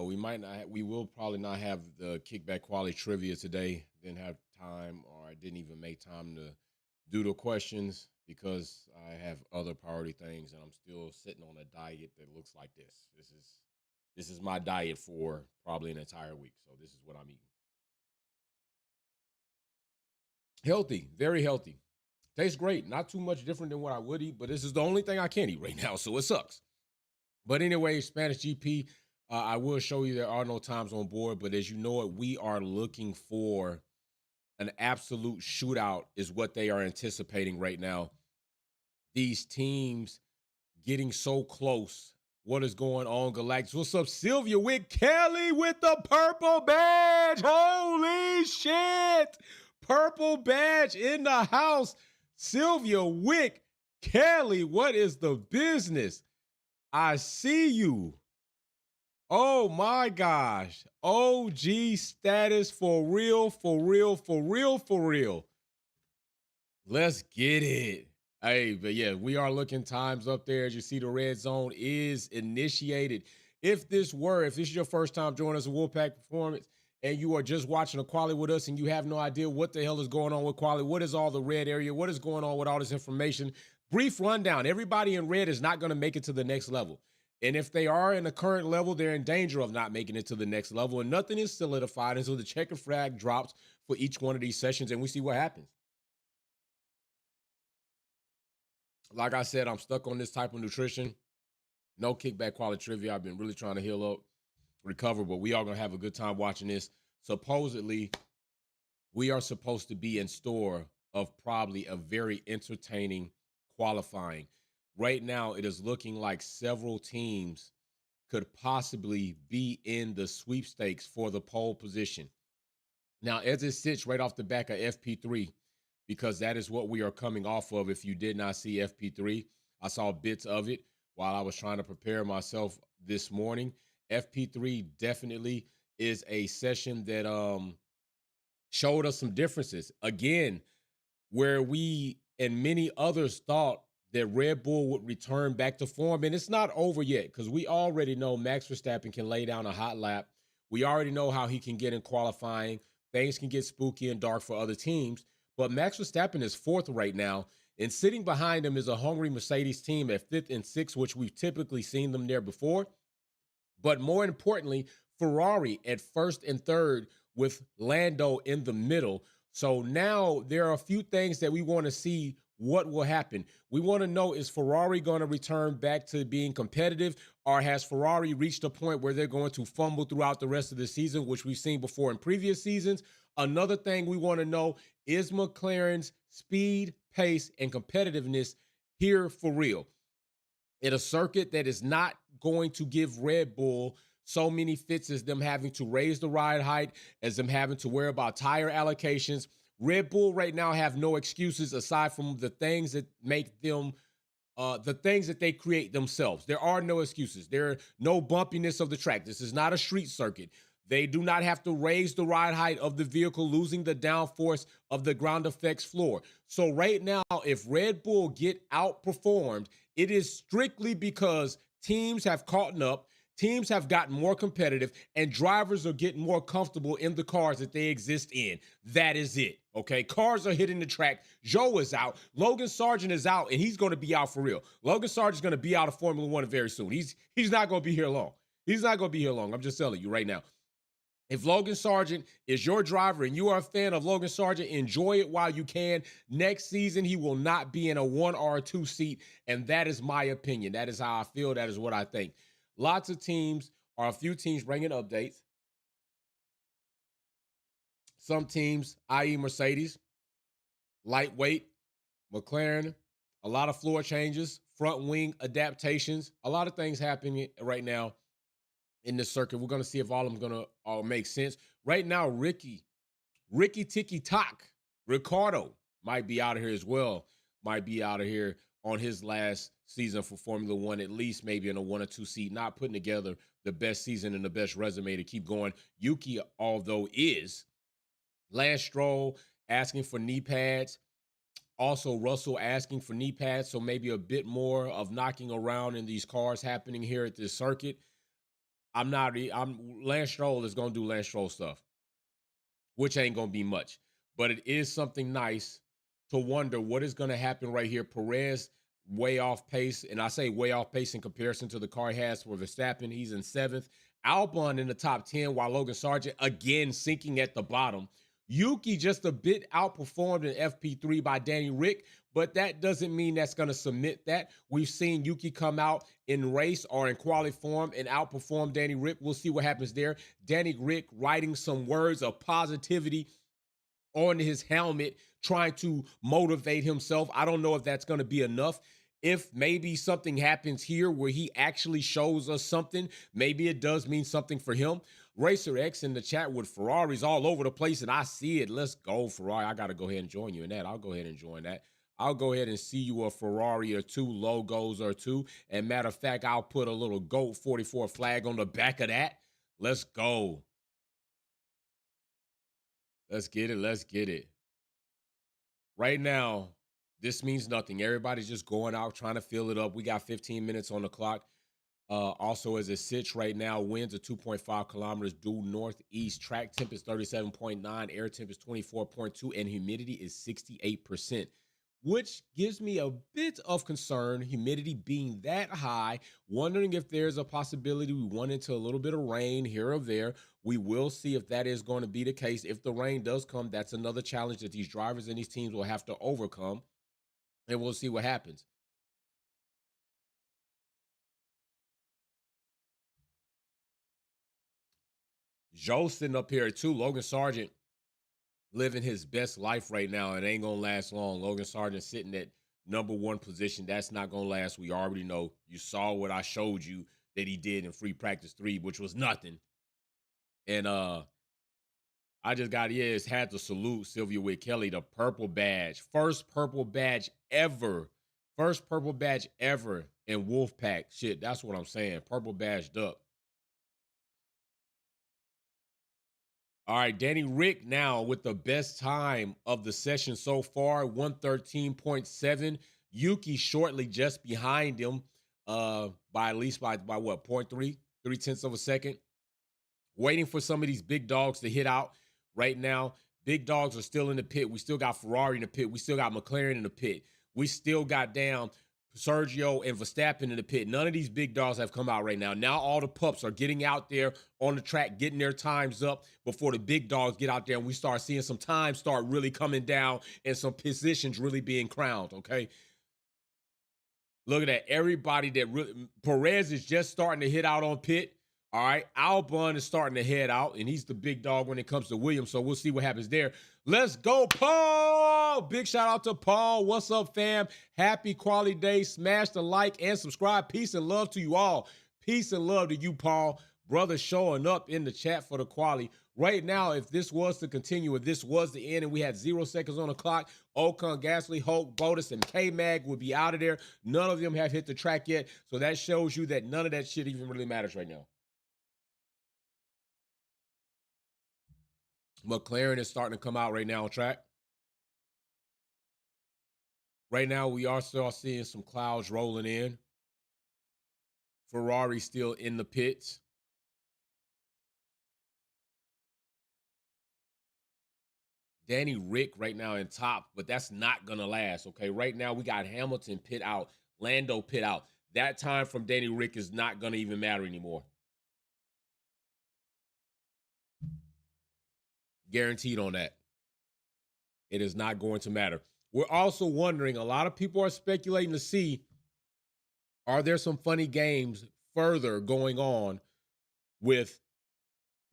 We will probably not have the kickback quality trivia today. Didn't have time, or I didn't even make time to do the questions because I have other priority things, and I'm still sitting on a diet that looks like this. This is my diet for probably an entire week. So this is what I'm eating. Healthy, very healthy. Tastes great. Not too much different than what I would eat, but this is the only thing I can eat right now, so it sucks. But anyway, Spanish GP, I will show you there are no times on board, but as you know it, we are looking for an absolute shootout, is what they are anticipating right now. These teams getting so close. What is going on, Galactus? What's up, Sylvia with Kelly with the purple badge? Holy shit! Purple badge in the house. Sylvia Wick, Kelly, what is the business? I see you. Oh my gosh. OG status for real, for real, for real, for real. Let's get it. Hey, but yeah, we are looking times up there. As you see, the red zone is initiated. If this is your first time joining us at Wolfpack Performance, and you are just watching a quality with us and you have no idea what the hell is going on with quality, what is all the red area, what is going on with all this information, brief rundown. Everybody in red is not going to make it to the next level. And if they are in the current level, they're in danger of not making it to the next level. And nothing is solidified until the checker flag drops for each one of these sessions and we see what happens. Like I said, I'm stuck on this type of nutrition. No kickback quality trivia. I've been really trying to heal up, recover, but we are going to have a good time watching this. Supposedly, we are supposed to be in store of probably a very entertaining qualifying. Right now, it is looking like several teams could possibly be in the sweepstakes for the pole position. Now, as it sits right off the back of FP3, because that is what we are coming off of. If you did not see FP3, I saw bits of it while I was trying to prepare myself this morning. FP3 definitely is a session that showed us some differences. Again, where we and many others thought that Red Bull would return back to form, and it's not over yet because we already know Max Verstappen can lay down a hot lap. We already know how he can get in qualifying. Things can get spooky and dark for other teams, but Max Verstappen is fourth right now, and sitting behind him is a hungry Mercedes team at fifth and sixth, which we've typically seen them there before. But more importantly, Ferrari at first and third with Lando in the middle. So now there are a few things that we want to see what will happen. We want to know, is Ferrari going to return back to being competitive, or has Ferrari reached a point where they're going to fumble throughout the rest of the season, which we've seen before in previous seasons? Another thing we want to know is McLaren's speed, pace, and competitiveness here for real in a circuit that is not going to give Red Bull so many fits as them having to raise the ride height, as them having to worry about tire allocations. Red Bull right now have no excuses aside from the things that make them the things that they create themselves. There are no excuses. There are no bumpiness of the track. This is not a street circuit. They do not have to raise the ride height of the vehicle, losing the downforce of the ground effects floor. So right now, if Red Bull get outperformed, it is strictly because teams have caught up, teams have gotten more competitive, and drivers are getting more comfortable in the cars that they exist in. That is it. Okay, cars are hitting the track. Joe is out. Logan Sargent is out, and he's going to be out for real. Logan Sargent's going to be out of Formula One very soon. He's not going to be here long. He's not going to be here long. I'm just telling you right now. If Logan Sargent is your driver and you are a fan of Logan Sargent, enjoy it while you can. Next season, he will not be in a 1 or a 2 seat, and that is my opinion. That is how I feel. That is what I think. Lots of teams, or a few teams, bringing updates. Some teams, i.e. Mercedes, lightweight, McLaren, a lot of floor changes, front wing adaptations, a lot of things happening right now in this circuit. We're going to see if all of them going to all make sense. Right now, Ricky Tiki Tok, Ricardo might be out of here as well. Might be out of here on his last season for Formula One, at least maybe in a 1 or 2 seat, not putting together the best season and the best resume to keep going. Yuki, although, is. Lance Stroll asking for knee pads. Also, Russell asking for knee pads, so maybe a bit more of knocking around in these cars happening here at this circuit. I'm Lance Stroll is gonna do Lance Stroll stuff, which ain't gonna be much. But it is something nice to wonder what is gonna happen right here. Perez way off pace, and I say way off pace in comparison to the car he has for Verstappen. He's in seventh. Albon in the top 10, while Logan Sargent again sinking at the bottom. Yuki just a bit outperformed in FP3 by Danny Rick, but that doesn't mean that's going to submit that. We've seen Yuki come out in race or in quality form and outperform Danny Rick. We'll see what happens there. Danny Rick writing some words of positivity on his helmet, trying to motivate himself. I don't know if that's going to be enough. If maybe something happens here where he actually shows us something, maybe it does mean something for him. Racer X in the chat with Ferraris all over the place, and I see it. Let's go, Ferrari. I got to go ahead and join you in that. I'll go ahead and join that. I'll go ahead and see you a Ferrari or two, logos or two. And matter of fact, I'll put a little GOAT 44 flag on the back of that. Let's go. Let's get it. Let's get it. Right now, this means nothing. Everybody's just going out trying to fill it up. We got 15 minutes on the clock. Also, as it sits right now, winds are 2.5 kilometers due northeast. Track temp is 37.9. Air temp is 24.2. And humidity is 68%, which gives me a bit of concern. Humidity being that high, wondering if there's a possibility we run into a little bit of rain here or there. We will see if that is going to be the case. If the rain does come, that's another challenge that these drivers and these teams will have to overcome. And we'll see what happens. Joe sitting up here too. Logan Sargent living his best life right now. It ain't gonna last long. Logan Sargent sitting at number one position. That's not gonna last. We already know. You saw what I showed you that he did in free practice 3, which was nothing. And I just had to salute Sylvia Witt Kelly, the purple badge. First purple badge ever. First purple badge ever in Wolfpack. Shit, that's what I'm saying. Purple badged up. All right, Danny Rick now with the best time of the session so far, 113.7. Yuki shortly just behind him by at least by what, 0.3, 3/10 of a second. Waiting for some of these big dogs to hit out right now. Big dogs are still in the pit. We still got Ferrari in the pit. We still got McLaren in the pit. We still got down Sergio and Verstappen in the pit. None of these big dogs have come out right now. Now all the pups are getting out there on the track, getting their times up before the big dogs get out there and we start seeing some time start really coming down and some positions really being crowned, okay? Look at that. Everybody that really, Perez is just starting to hit out on pit. All right. Albon is starting to head out, and he's the big dog when it comes to Williams. So we'll see what happens there. Let's go, Paul. Big shout out to Paul. What's up, fam? Happy quality day. Smash the like and subscribe. Peace and love to you all. Peace and love to you, Paul. Brother showing up in the chat for the quality. Right now, if this was to continue, if this was the end and we had 0 seconds on the clock, Ocon, Gasly, Hulk, Botus, and K-Mag would be out of there. None of them have hit the track yet. So that shows you that none of that shit even really matters right now. McLaren is starting to come out right now on track. Right now, we are still seeing some clouds rolling in. Ferrari still in the pits. Danny Rick right now in top, but that's not going to last, okay? Right now, we got Hamilton pit out, Lando pit out. That time from Danny Rick is not going to even matter anymore. Guaranteed on that. It is not going to matter. We're also wondering, a lot of people are speculating to see, are there some funny games further going on with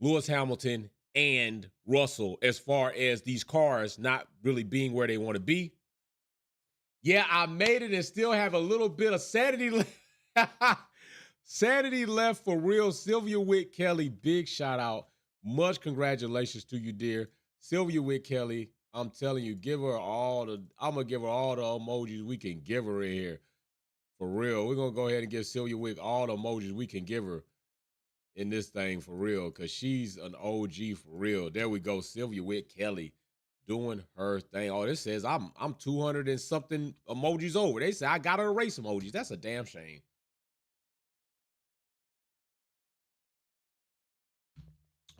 Lewis Hamilton and Russell as far as these cars not really being where they want to be? Yeah, I made it and still have a little bit of sanity left. Sanity left for real. Sylvia Witt Kelly, big shout out. Much congratulations to you, dear. Sylvia Witt Kelly, I'm telling you, I'm going to give her all the emojis we can give her in here. For real. We're going to go ahead and give Sylvia Witt all the emojis we can give her in this thing for real, because she's an OG for real. There we go. Sylvia Witt Kelly doing her thing. Oh, this says I'm 200 and something emojis over. They say I got to erase emojis. That's a damn shame.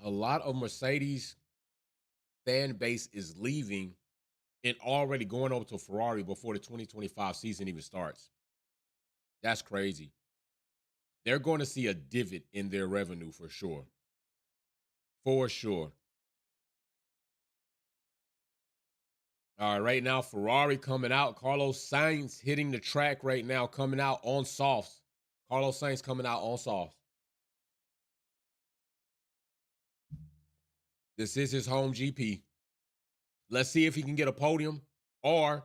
A lot of Mercedes fan base is leaving and already going over to Ferrari before the 2025 season even starts. That's crazy. They're going to see a divot in their revenue for sure. For sure. All right, right now, Ferrari coming out. Carlos Sainz hitting the track right now, coming out on softs. Carlos Sainz coming out on softs. This is his home GP. Let's see if he can get a podium or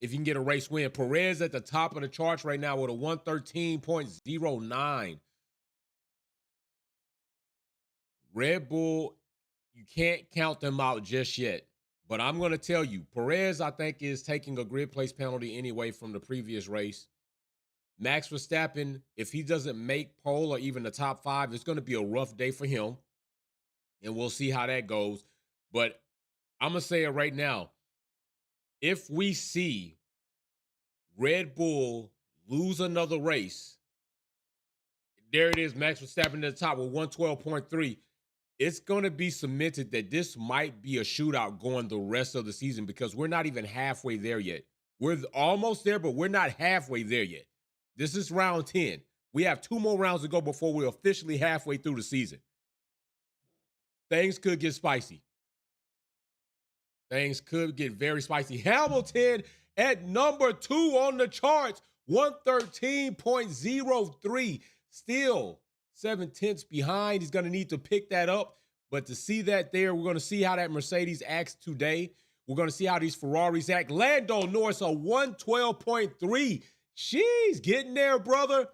if he can get a race win. Perez at the top of the charts right now with a 113.09. Red Bull, you can't count them out just yet. But I'm going to tell you, Perez, I think, is taking a grid place penalty anyway from the previous race. Max Verstappen, if he doesn't make pole or even the top 5, it's going to be a rough day for him. And we'll see how that goes. But I'm going to say it right now. If we see Red Bull lose another race, there it is, Max Verstappen at the top with 112.3. It's going to be cemented that this might be a shootout going the rest of the season because we're not even halfway there yet. We're almost there, but we're not halfway there yet. This is round 10. We have 2 more rounds to go before we're officially halfway through the season. Things could get spicy. Things could get very spicy. Hamilton at number 2 on the charts, 113.03. Still 7/10 behind. He's going to need to pick that up. But to see that there, we're going to see how that Mercedes acts today. We're going to see how these Ferraris act. Lando Norris, a 112.3. She's getting there, brother.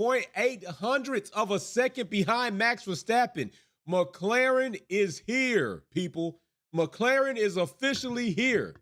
0.8 hundredths of a second behind Max Verstappen. McLaren is here, people. McLaren is officially here.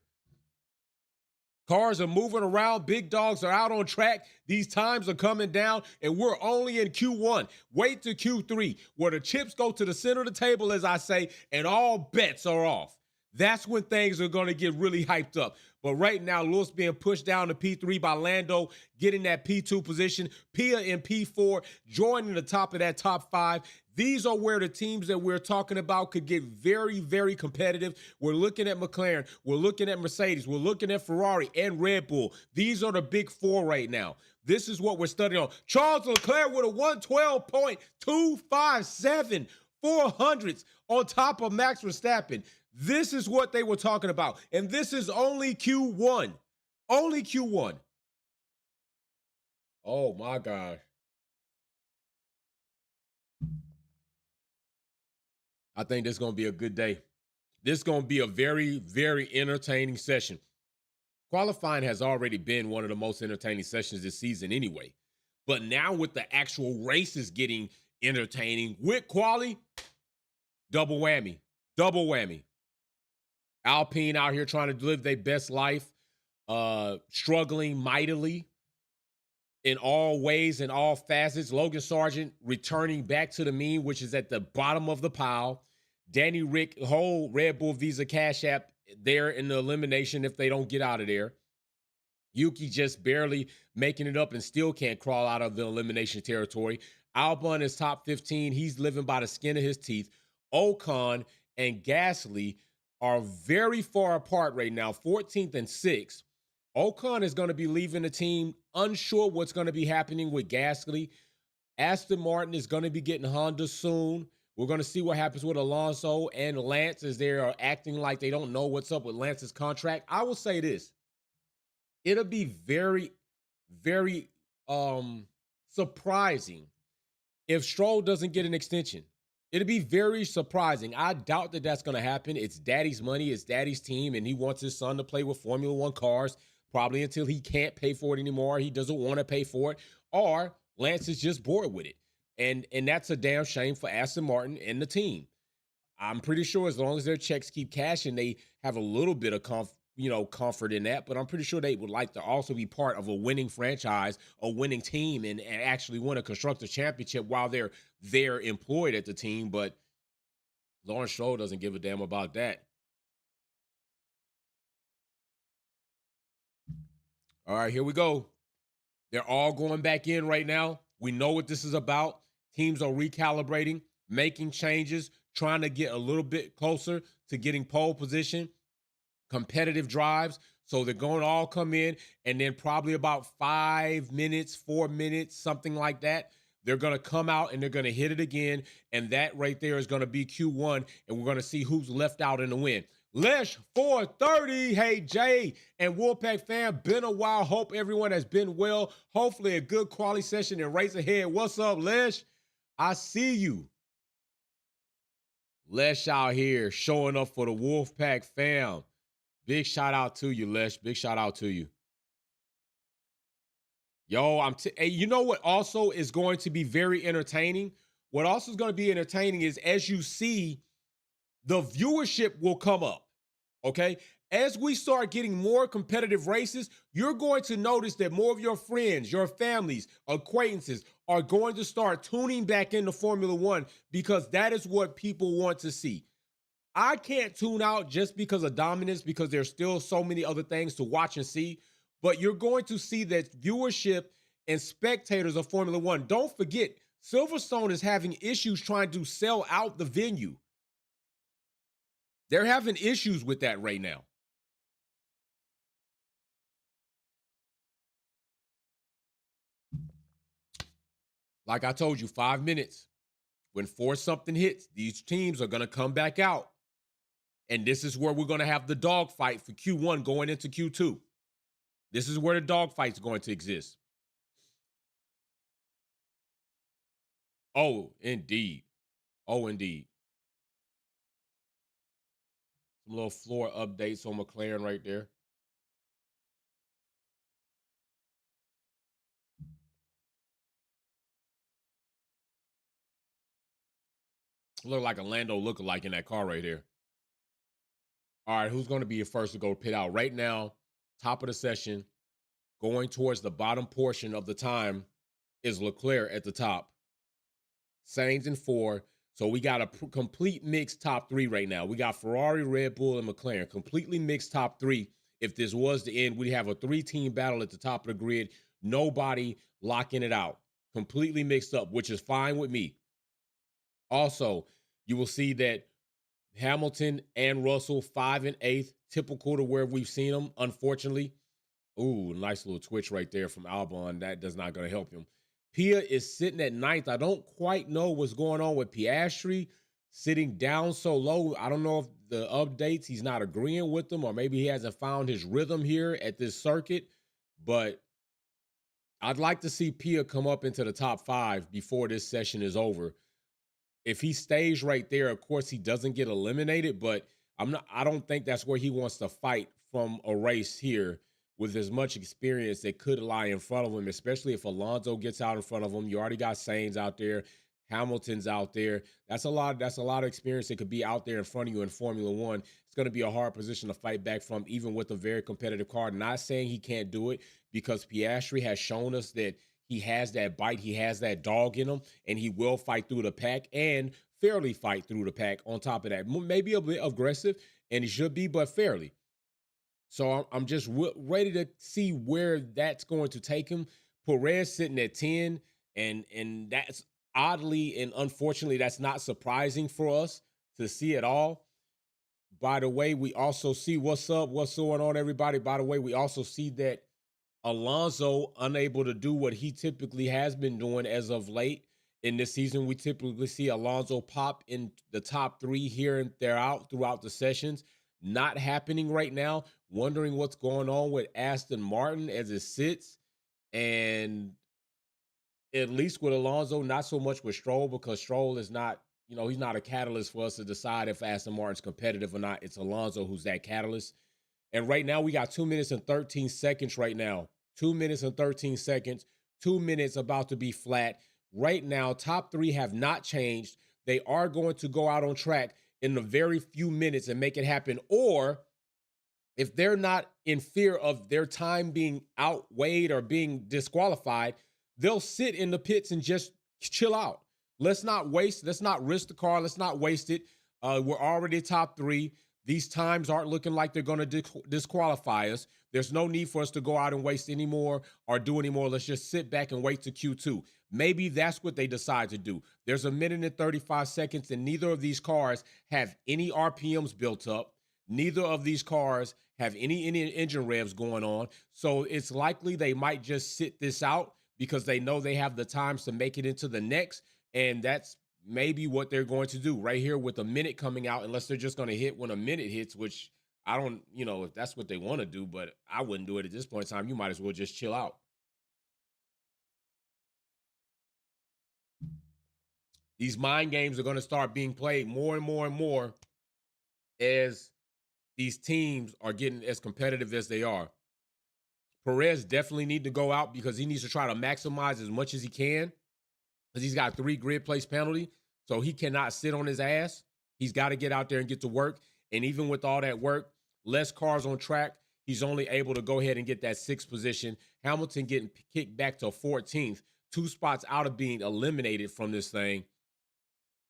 Cars are moving around. Big dogs are out on track. These times are coming down, and we're only in Q1. Wait to Q3, where the chips go to the center of the table, as I say, and all bets are off. That's when things are going to get really hyped up. But right now, Lewis being pushed down to P3 by Lando, getting that P2 position. Pia in P4, joining the top of that top 5. These are where the teams that we're talking about could get very, very competitive. We're looking at McLaren. We're looking at Mercedes. We're looking at Ferrari and Red Bull. These are the big 4 right now. This is what we're studying on. Charles Leclerc with a 112.257, 400ths on top of Max Verstappen. This is what they were talking about. And this is only Q1. Only Q1. Oh, my gosh. I think this is going to be a good day. This is going to be a very, very entertaining session. Qualifying has already been one of the most entertaining sessions this season anyway. But now with the actual races getting entertaining with quali, double whammy. Double whammy. Alpine out here trying to live their best life, struggling mightily in all ways and all facets. Logan Sargent returning back to the mean, which is at the bottom of the pile. Danny Rick, whole Red Bull Visa Cash App there in the elimination if they don't get out of there. Yuki just barely making it up and still can't crawl out of the elimination territory. Albon is top 15. He's living by the skin of his teeth. Ocon and Gasly are very far apart right now, 14th and 6th. Ocon is going to be leaving the team, unsure what's going to be happening with Gasly. Aston Martin is going to be getting Honda soon. We're going to see what happens with Alonso and Lance as they are acting like they don't know what's up with Lance's contract. I will say this. It'll be very, very surprising if Stroll doesn't get an extension. It'll be very surprising. I doubt that that's going to happen. It's daddy's money. It's daddy's team, and he wants his son to play with Formula One cars probably until he can't pay for it anymore. He doesn't want to pay for it, or Lance is just bored with it. And that's a damn shame for Aston Martin and the team. I'm pretty sure as long as their checks keep cashing, they have a little bit of comfort in that. But I'm pretty sure they would like to also be part of a winning franchise, a winning team, and actually win a constructors championship while they're employed at the team. But Lawrence Stroll doesn't give a damn about that. All right, here we go. They're all going back in right now. We know what this is about. Teams are recalibrating, making changes, trying to get a little bit closer to getting pole position, competitive drives. So they're going to all come in, and then probably about 5 minutes, 4 minutes, something like that, they're going to come out and they're going to hit it again. And that right there is going to be Q1, and we're going to see who's left out in the win. Lesh 430. Hey, Jay and Wolfpack fam, been a while. Hope everyone has been well. Hopefully a good quality session and race ahead. What's up, Lesh? I see you. Lesh out here showing up for the Wolfpack fam. Big shout out to you, Lesh. Big shout out to you. Yo, hey, you know what also is going to be very entertaining? What also is going to be entertaining is, as you see, the viewership will come up, okay? As we start getting more competitive races, you're going to notice that more of your friends, your families, acquaintances are going to start tuning back into Formula One, because that is what people want to see. I can't tune out just because of dominance, because there's still so many other things to watch and see. But you're going to see that viewership and spectators of Formula One. Don't forget, Silverstone is having issues trying to sell out the venue. They're having issues with that right now. Like I told you, 5 minutes. When 4-something hits, these teams are going to come back out. And this is where we're going to have the dogfight for Q1 going into Q2. This is where the dogfight's going to exist. Oh, indeed. Oh, indeed. Some little floor updates on McLaren right there. Look like a Lando lookalike in that car right here. All right, who's going to be the first to go pit out? Right now, top of the session, going towards the bottom portion of the time, is Leclerc at the top. Sainz in 4. So we got a complete mixed top 3 right now. We got Ferrari, Red Bull, and McLaren. Completely mixed top 3. If this was the end, we'd have a 3-team battle at the top of the grid. Nobody locking it out. Completely mixed up, which is fine with me. Also, you will see that Hamilton and Russell 5 and 8th, typical to where we've seen them, unfortunately. Ooh, nice little twitch right there from Albon. That does not going to help him. Pia is sitting at 9th. I don't quite know what's going on with Piastri sitting down so low. I don't know if the updates, he's not agreeing with them, or maybe he hasn't found his rhythm here at this circuit. But I'd like to see Pia come up into the top 5 before this session is over. If he stays right there, of course, he doesn't get eliminated, but I don't think that's where he wants to fight from a race here with as much experience that could lie in front of him, especially if Alonso gets out in front of him. You already got Sainz out there, Hamilton's out there. That's a lot of experience that could be out there in front of you in Formula One. It's going to be a hard position to fight back from, even with a very competitive car. Not saying he can't do it, because Piastri has shown us that he has that bite, he has that dog in him, and he will fight through the pack and fairly fight through the pack on top of that. Maybe a bit aggressive, and he should be, but fairly. So I'm just ready to see where that's going to take him. Perez sitting at 10, and that's oddly and unfortunately, that's not surprising for us to see at all. By the way, we also see what's going on, everybody. By the way, we also see that Alonso unable to do what he typically has been doing as of late in this season. We typically see Alonso pop in the top 3 here and there out throughout the sessions. Not happening right now. Wondering what's going on with Aston Martin as it sits. And at least with Alonso, not so much with Stroll, because Stroll is not, he's not a catalyst for us to decide if Aston Martin's competitive or not. It's Alonso who's that catalyst. And right now, we got 2 minutes and 13 seconds right now. 2 minutes and 13 seconds. 2 minutes about to be flat. Right now, top 3 have not changed. They are going to go out on track in the very few minutes and make it happen. Or if they're not in fear of their time being outweighed or being disqualified, they'll sit in the pits and just chill out. Let's not risk the car. Let's not waste it. We're already top 3. These times aren't looking like they're going to disqualify us. There's no need for us to go out and waste any more or do any more. Let's just sit back and wait to Q2. Maybe that's what they decide to do. There's a minute and 35 seconds, and neither of these cars have any RPMs built up. Neither of these cars have any engine revs going on. So it's likely they might just sit this out because they know they have the times to make it into the next. And that's maybe what they're going to do right here with a minute coming out, unless they're just going to hit when a minute hits, which I don't, if that's what they want to do, but I wouldn't do it at this point in time. You might as well just chill out. These mind games are going to start being played more and more and more as these teams are getting as competitive as they are. Perez definitely need to go out because he needs to try to maximize as much as he can because he's got 3 grid place penalty. So he cannot sit on his ass. He's got to get out there and get to work. And even with all that work, less cars on track, he's only able to go ahead and get that 6th position. Hamilton getting kicked back to 14th, 2 spots out of being eliminated from this thing.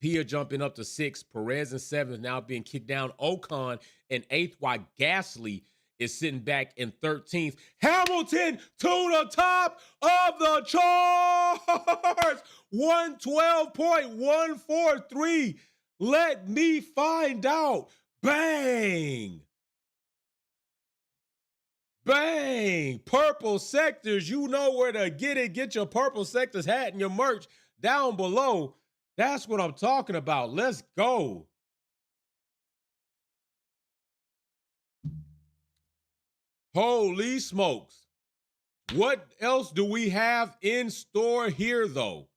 Pia jumping up to 6th, Perez in 7th, now being kicked down. Ocon in 8th, while Gasly is sitting back in 13th. Hamilton to the top of the charts. 112.143. Let me find out. Bang. Bang. Purple Sectors. You know where to get it. Get your Purple Sectors hat and your merch down below. That's what I'm talking about. Let's go. Holy smokes. What else do we have in store here, though?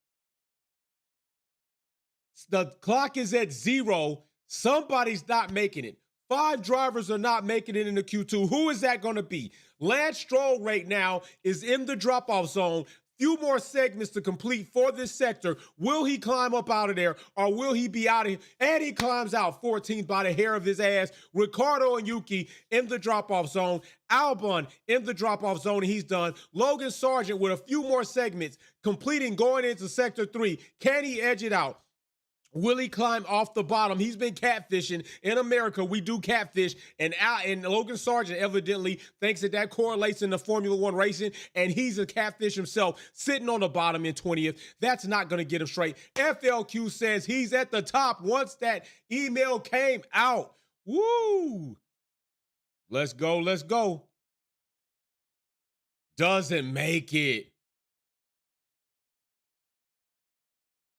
The clock is at 0. Somebody's not making it. 5 drivers are not making it into Q2. Who is that going to be? Lance Stroll right now is in the drop-off zone. Few more segments to complete for this sector. Will he climb up out of there or will he be out of here? And he climbs out 14th by the hair of his ass. Ricardo and Yuki in the drop-off zone. Albon in the drop-off zone, and he's done. Logan Sargent with a few more segments completing going into sector 3. Can he edge it out? Will he climb off the bottom? He's been catfishing. In America, we do catfish. And Logan Sargent evidently thinks that correlates into Formula One racing, and he's a catfish himself, sitting on the bottom in 20th. That's not going to get him straight. FLQ says he's at the top once that email came out. Woo! Let's go, let's go. Doesn't make it.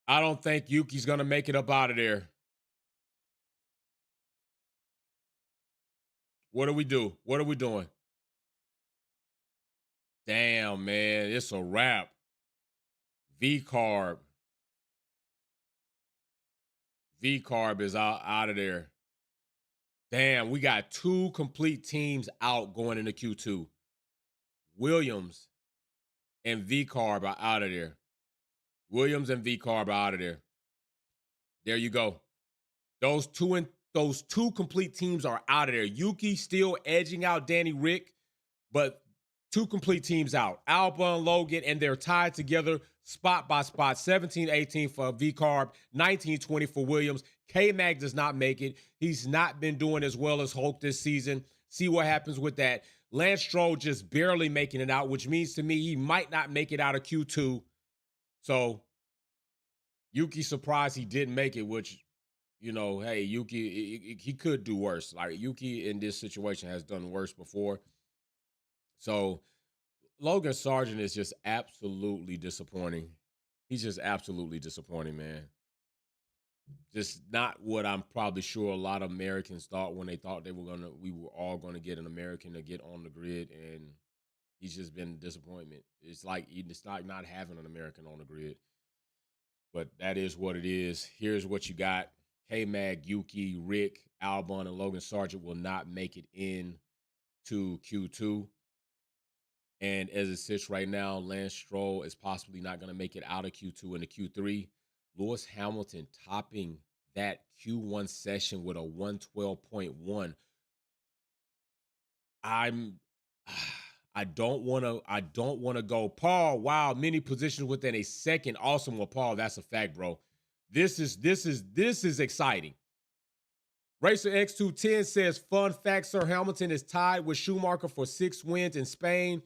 I don't think Yuki's going to make it up out of there. What do we do? What are we doing? Damn, man. It's a wrap. V-Carb. V-Carb is out of there. Damn, we got 2 complete teams out going into Q2. Williams and V-Carb are out of there. Williams and V-Carb are out of there. There you go. Those two complete teams are out of there. Yuki still edging out Danny Rick, but 2 complete teams out. Albon, Logan, and they're tied together spot by spot. 17-18 for V-Carb, 19-20 for Williams. K-Mag does not make it. He's not been doing as well as hoped this season. See what happens with that. Lance Stroll just barely making it out, which means to me he might not make it out of Q2. So Yuki's surprised he didn't make it, which, hey, Yuki, he could do worse. Like, Yuki in this situation has done worse before. So Logan Sargent is just absolutely disappointing. He's just absolutely disappointing, man. Just not what I'm probably sure a lot of Americans thought when they thought we were all gonna get an American to get on the grid, and he's just been a disappointment. It's like not having an American on the grid. But that is what it is. Here's what you got. K-Mag, Yuki, Rick, Albon, and Logan Sargent will not make it in to Q2. And as it sits right now, Lance Stroll is possibly not going to make it out of Q2 into Q3. Lewis Hamilton topping that Q1 session with a 112.1. I don't want to go. Paul, wow, many positions within a second. Awesome. Well, Paul, that's a fact, bro. This is exciting. Racer X210 says, fun fact, Sir Hamilton is tied with Schumacher for 6 wins in Spain.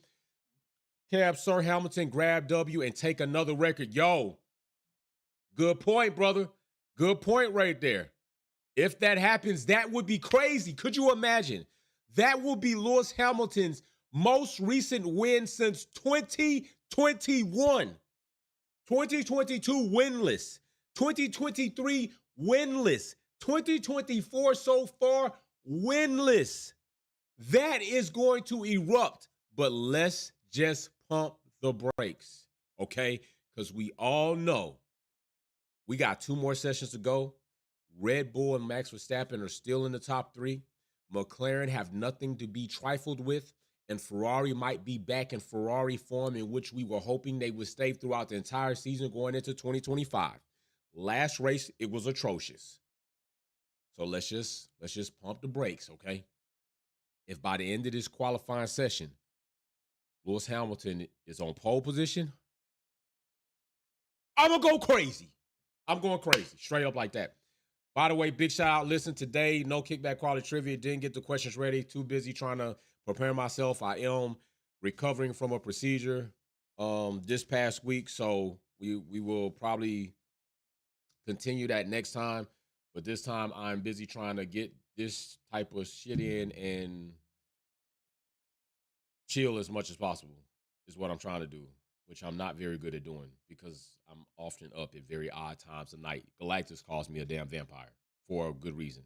Cab Sir Hamilton grab W and take another record. Yo, good point, brother. Good point right there. If that happens, that would be crazy. Could you imagine? That will be Lewis Hamilton's most recent win since 2021. 2022 winless. 2023 winless. 2024 so far winless. That is going to erupt. But let's just pump the brakes, okay? Because we all know we got 2 more sessions to go. Red Bull and Max Verstappen are still in the top 3. McLaren have nothing to be trifled with, and Ferrari might be back in Ferrari form, in which we were hoping they would stay throughout the entire season going into 2025. Last race, it was atrocious. So let's just pump the brakes, okay? If by the end of this qualifying session, Lewis Hamilton is on pole position, I'm going to go crazy. I'm going crazy, straight up like that. By the way, big shout out. Listen, today, no kickback quality trivia. Didn't get the questions ready. Too busy trying to prepare myself. I am recovering from a procedure this past week, so we will probably continue that next time. But this time, I'm busy trying to get this type of shit in and chill as much as possible is what I'm trying to do, which I'm not very good at doing because I'm often up at very odd times of night. Galactus calls me a damn vampire for a good reason.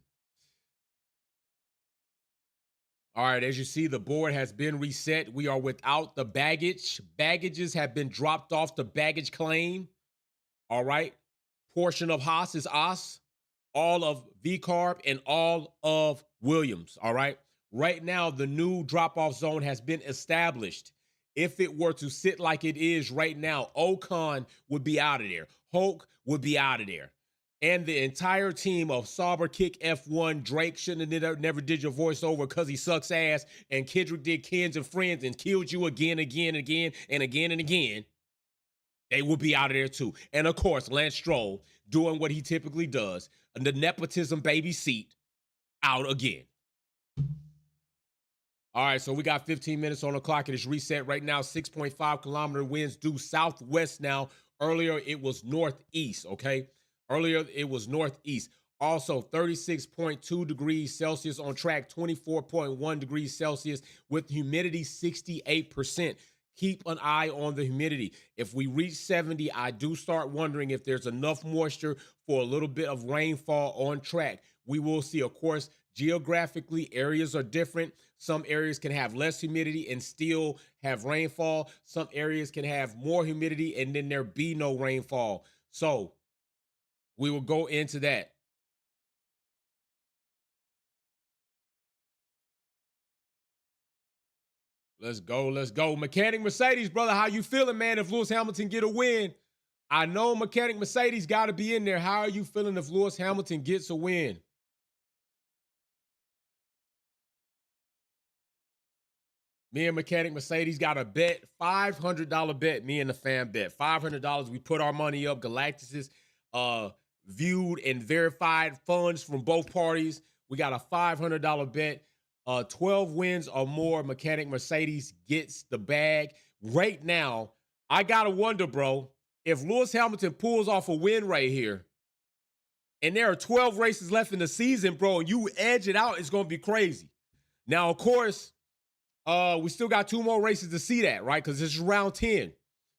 All right, as you see, the board has been reset. We are without the baggage. Baggages have been dropped off the baggage claim. All right. Portion of Haas is Haas. All of V-Carb and all of Williams. All right. Right now, the new drop-off zone has been established. If it were to sit like it is right now, Ocon would be out of there. Hulk would be out of there. And the entire team of Sauber Kick F1, Drake shouldn't have never did your voiceover because he sucks ass, and Kendrick did Kens and Friends and killed you again, and again. They will be out of there too. And of course, Lance Stroll doing what he typically does. The nepotism baby seat out again. All right, so we got 15 minutes on the clock. It is reset right now. 6.5 kilometer winds due southwest now. Earlier, it was northeast, okay? Earlier, it was northeast. Also, 36.2 degrees Celsius on track, 24.1 degrees Celsius with humidity 68%. Keep an eye on the humidity. If we reach 70, I do start wondering if there's enough moisture for a little bit of rainfall on track. We will see, of course, geographically, areas are different. Some areas can have less humidity and still have rainfall. Some areas can have more humidity and then there be no rainfall. So we will go into that. Let's go. Let's go. Mechanic Mercedes, brother, how you feeling, man, if Lewis Hamilton get a win? I know Mechanic Mercedes got to be in there. How are you feeling if Lewis Hamilton gets a win? Me and Mechanic Mercedes got a bet, $500 bet, me and the fan bet. $500, we put our money up. Galactus's viewed and verified funds from both parties. We got a $500 bet. 12 wins or more, Mechanic Mercedes gets the bag. Right now, I got to wonder, bro, if Lewis Hamilton pulls off a win right here, and there are 12 races left in the season, bro, and you edge it out, it's going to be crazy. Now, of course, we still got 2 more races to see that, right? Because this is round 10.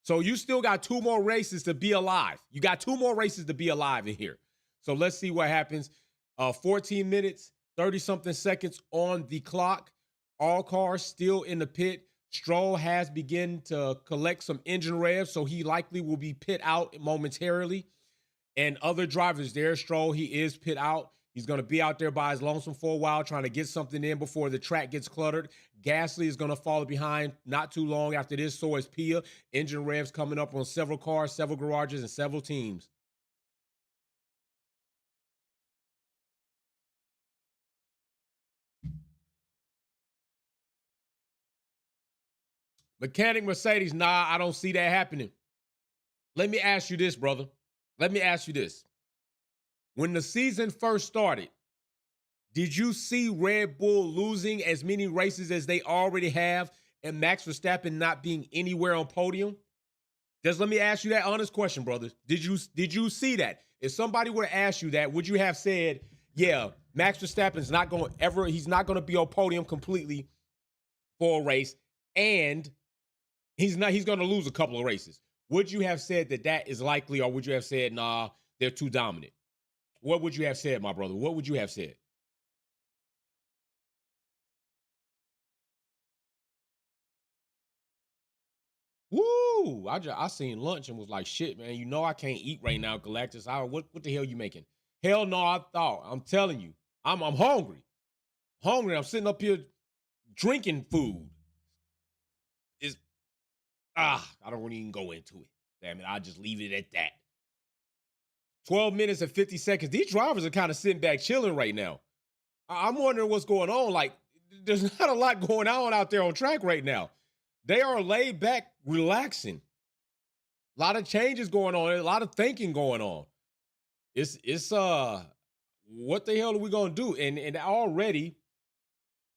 So you still got 2 more races to be alive. You got 2 more races to be alive in here. So let's see what happens. 14 minutes. 30-something seconds on the clock. All cars still in the pit. Stroll has begun to collect some engine revs, so he likely will be pit out momentarily. And other drivers there, Stroll, he is pit out. He's going to be out there by his lonesome for a while trying to get something in before the track gets cluttered. Gasly is going to fall behind not too long after this, so is Pia. Engine revs coming up on several cars, several garages, and several teams. Mechanic Mercedes, nah, I don't see that happening. Let me ask you this, brother. Let me ask you this. When the season first started, Did you see Red Bull losing as many races as they already have and Max Verstappen not being anywhere on podium? Just let me ask you that honest question, brothers. Did you see that? If somebody were to ask you that, would you have said, yeah, Max Verstappen's not going to ever, he's not going to be on podium completely for a race, and he's going to lose a couple of races? Would you have said that that is likely, or would you have said, nah, they're too dominant? What would you have said, my brother? What would you have said? Woo! I seen lunch and was like, shit, man. You know I can't eat right now, Galactus. What the hell you making? Hell no, I thought. I'm telling you, I'm hungry. Hungry. I'm sitting up here drinking food. Is I don't even go into it. Damn it, I'll just leave it at that. 12 minutes and 50 seconds. These drivers are kind of sitting back chilling right now. I'm wondering what's going on. Like, there's not a lot going on out there on track right now. They are laid back, relaxing. A lot of changes going on, a lot of thinking going on. It's what the hell are we gonna do? And already,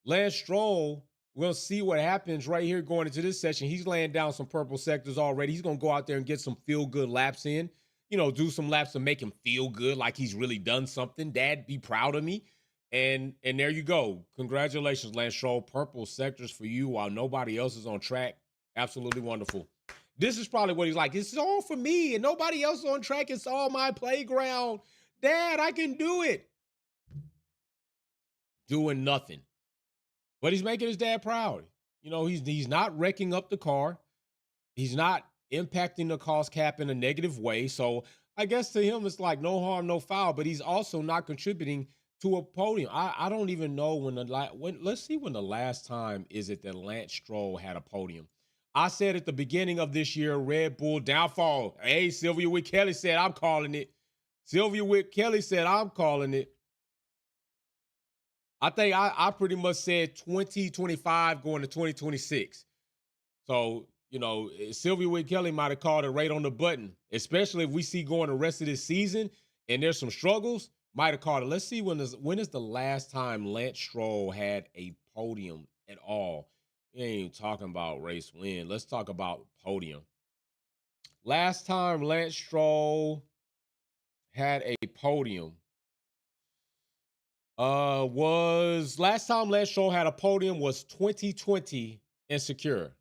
Lance Stroll, we're gonna see what happens right here going into this session. He's laying down some purple sectors already. He's gonna go out there and get some feel-good laps in, do some laps to make him feel good, like he's really done something. Dad, be proud of me. And there you go. Congratulations, Lance Stroll. Purple sectors for you while nobody else is on track. Absolutely wonderful. This is probably what he's like. It's all for me and nobody else on track. It's all my playground. Dad, I can do it. Doing nothing. But he's making his dad proud. He's not wrecking up the car. He's not impacting the cost cap in a negative way. So I guess to him, it's like no harm, no foul. But he's also not contributing to a podium. I don't even know let's see when the last time is it that Lance Stroll had a podium. I said at the beginning of this year, Red Bull downfall. Hey, Sylvia Witt Kelly said, I'm calling it. Sylvia Witt Kelly said, I'm calling it. I think I pretty much said 2025 going to 2026. So, Sylvia Witt Kelly might have called it right on the button, especially if we see going the rest of this season and there's some struggles, might have called it. Let's see when is the last time Lance Stroll had a podium at all. We ain't even talking about race win. Let's talk about podium. Last time Lance Stroll had a podium last time Lance Stroll had a podium was 2020 in Secure.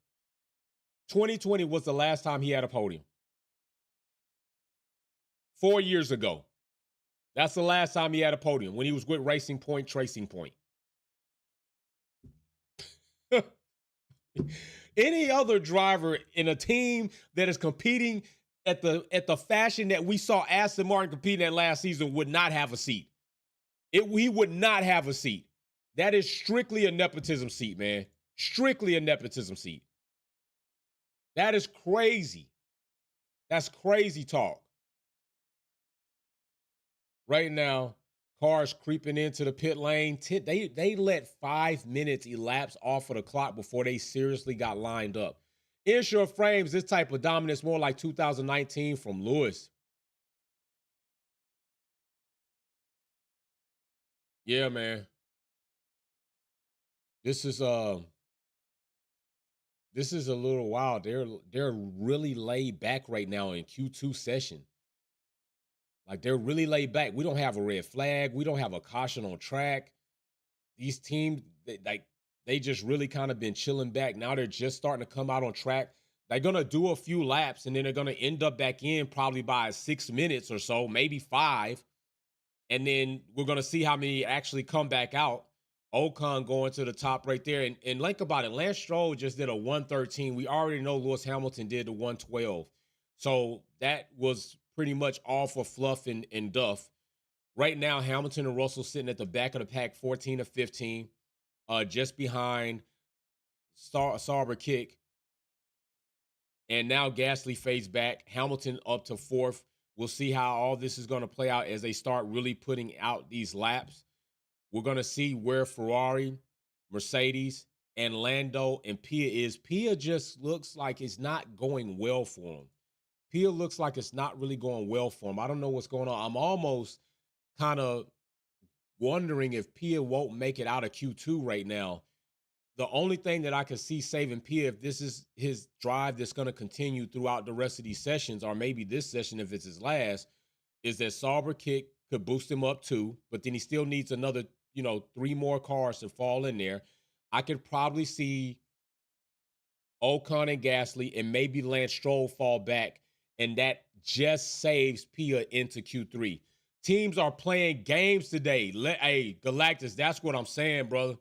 2020 was the last time he had a podium. 4 years ago. That's the last time he had a podium, when he was with Racing Point, Tracing Point. Any other driver in a team that is competing at the fashion that we saw Aston Martin competing at last season would not have a seat. He would not have a seat. That is strictly a nepotism seat, man. Strictly a nepotism seat. That is crazy. That's crazy talk. Right now, cars creeping into the pit lane. They let 5 minutes elapse off of the clock before they seriously got lined up. Insure frames this type of dominance more like 2019 from Lewis. Yeah, man. This is a little wild. They're really laid back right now in Q2 session. Like, they're really laid back. We don't have a red flag. We don't have a caution on track. These teams, they just really kind of been chilling back. Now they're just starting to come out on track. They're going to do a few laps, and then they're going to end up back in probably by 6 minutes or so, maybe 5. And then we're going to see how many actually come back out. Ocon going to the top right there. And think about it. Lance Stroll just did a 113. We already know Lewis Hamilton did the 112. So that was pretty much all for fluff and duff. Right now, Hamilton and Russell sitting at the back of the pack, 14 to 15, just behind Sauber Kick. And now Gasly fades back. Hamilton up to 4th. We'll see how all this is going to play out as they start really putting out these laps. We're going to see where Ferrari, Mercedes, and Lando and Pia is. Pia just looks like it's not going well for him. Pia looks like it's not really going well for him. I don't know what's going on. I'm almost kind of wondering if Pia won't make it out of Q2 right now. The only thing that I could see saving Pia, if this is his drive that's going to continue throughout the rest of these sessions, or maybe this session if it's his last, is that Sauber kick could boost him up too, but then he still needs another, 3 more cars to fall in there. I could probably see Ocon and Gasly and maybe Lance Stroll fall back, and that just saves Pia into Q3. Teams are playing games today. Hey, Galactus, that's what I'm saying, brother.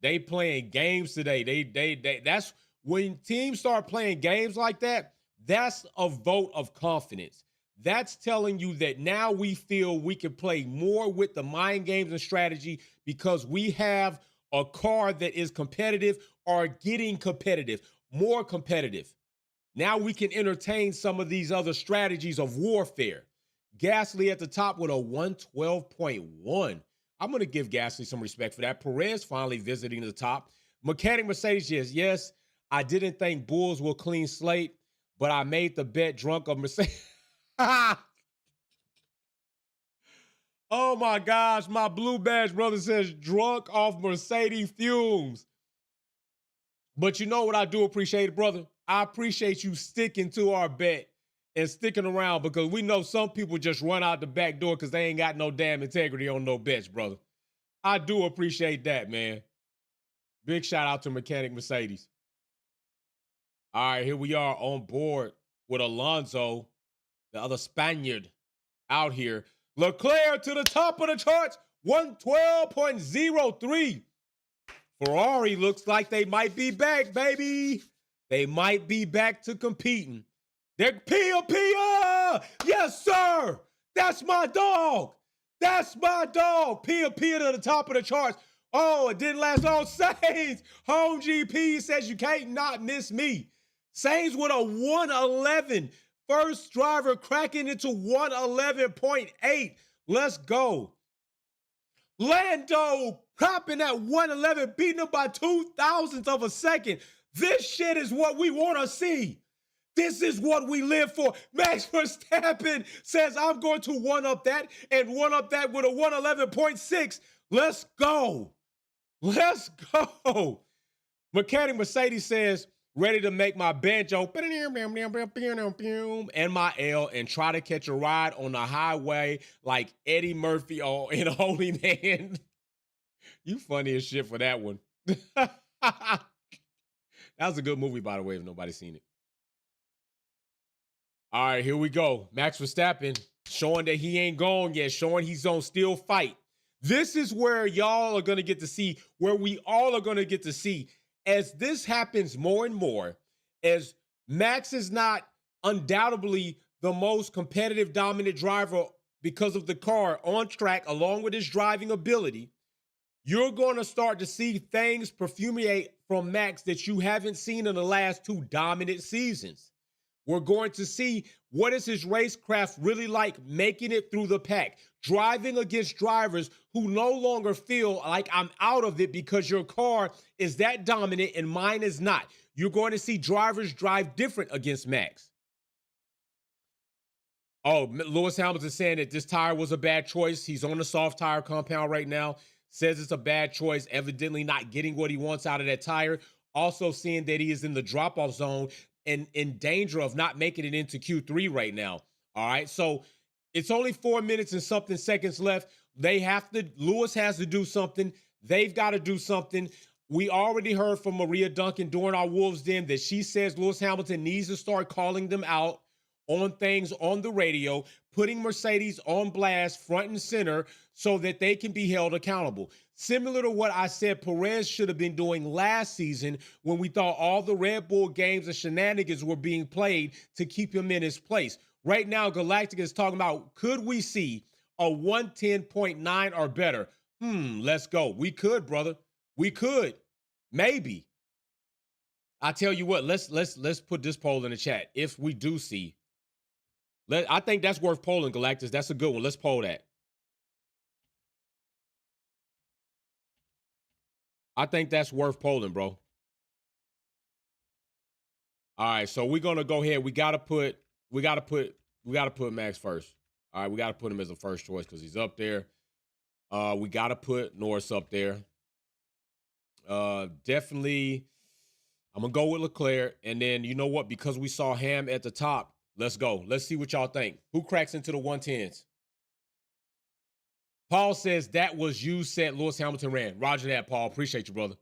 They playing games today. They that's when teams start playing games like that, that's a vote of confidence. That's telling you that now we feel we can play more with the mind games and strategy because we have a car that is competitive or getting competitive, more competitive. Now we can entertain some of these other strategies of warfare. Gasly at the top with a 112.1. I'm going to give Gasly some respect for that. Perez finally visiting the top. Mechanic Mercedes, yes, I didn't think Bulls will clean slate, but I made the bet drunk of Mercedes. Oh my gosh, my blue badge brother says drunk off Mercedes fumes. But you know what I do appreciate, brother? I appreciate you sticking to our bet and sticking around because we know some people just run out the back door because they ain't got no damn integrity on no bets, brother. I do appreciate that, man. Big shout out to Mechanic Mercedes. All right, here we are on board with Alonso, the other Spaniard out here. Leclerc to the top of the charts, 112.03. Ferrari looks like they might be back, baby. They might be back to competing. They're Pia. Yes, sir. That's my dog. That's my dog. Pia to the top of the charts. Oh, it didn't last long. Sainz, home GP says you can't not miss me. Sainz with a 111. First driver cracking into 111.8. Let's go. Lando copping at 111, beating him by 0.02 of a second. This shit is what we want to see. This is what we live for. Max Verstappen says, I'm going to one-up that and one-up that with a 111.6. Let's go. Let's go. Mechanic Mercedes says, ready to make my banjo and my L and try to catch a ride on the highway like Eddie Murphy in Holy Man. You funny as shit for that one. That was a good movie, by the way, if nobody's seen it. All right, here we go. Max Verstappen showing that he ain't gone yet, showing he's gonna still fight. This is where y'all are gonna get to see, where we all are gonna get to see, as this happens more and more, as Max is not undoubtedly the most competitive, dominant driver because of the car on track, along with his driving ability, you're going to start to see things perfumiate from Max that you haven't seen in the last 2 dominant seasons. We're going to see what is his racecraft really like, making it through the pack, driving against drivers who no longer feel like I'm out of it because your car is that dominant and mine is not. You're going to see drivers drive different against Max. Oh, Lewis Hamilton saying that this tire was a bad choice. He's on the soft tire compound right now. Says it's a bad choice, evidently not getting what he wants out of that tire. Also seeing that he is in the drop-off zone and in danger of not making it into Q3 right now. All right, so it's only 4 minutes and something seconds left. Lewis has to do something. They've got to do something. We already heard from Maria Duncan during our Wolves Den that she says Lewis Hamilton needs to start calling them out on things on the radio, putting Mercedes on blast front and center so that they can be held accountable. Similar to what I said Perez should have been doing last season when we thought all the Red Bull games and shenanigans were being played to keep him in his place. Right now, Galactica is talking about, could we see a 110.9 or better? Let's go. We could, brother. We could. Maybe. I tell you what, let's put this poll in the chat. If we do see, I think that's worth polling, Galactus. That's a good one. Let's poll that. I think that's worth polling, bro. All right, so we're gonna go ahead. We gotta put Max first. All right, we gotta put him as a first choice because he's up there. We got to put Norris up there. Definitely, I'm going to go with Leclerc. And then, you know what? Because we saw Ham at the top, let's go. Let's see what y'all think. Who cracks into the 110s? Paul says that was you said Lewis Hamilton ran. Roger that, Paul. Appreciate you, brother.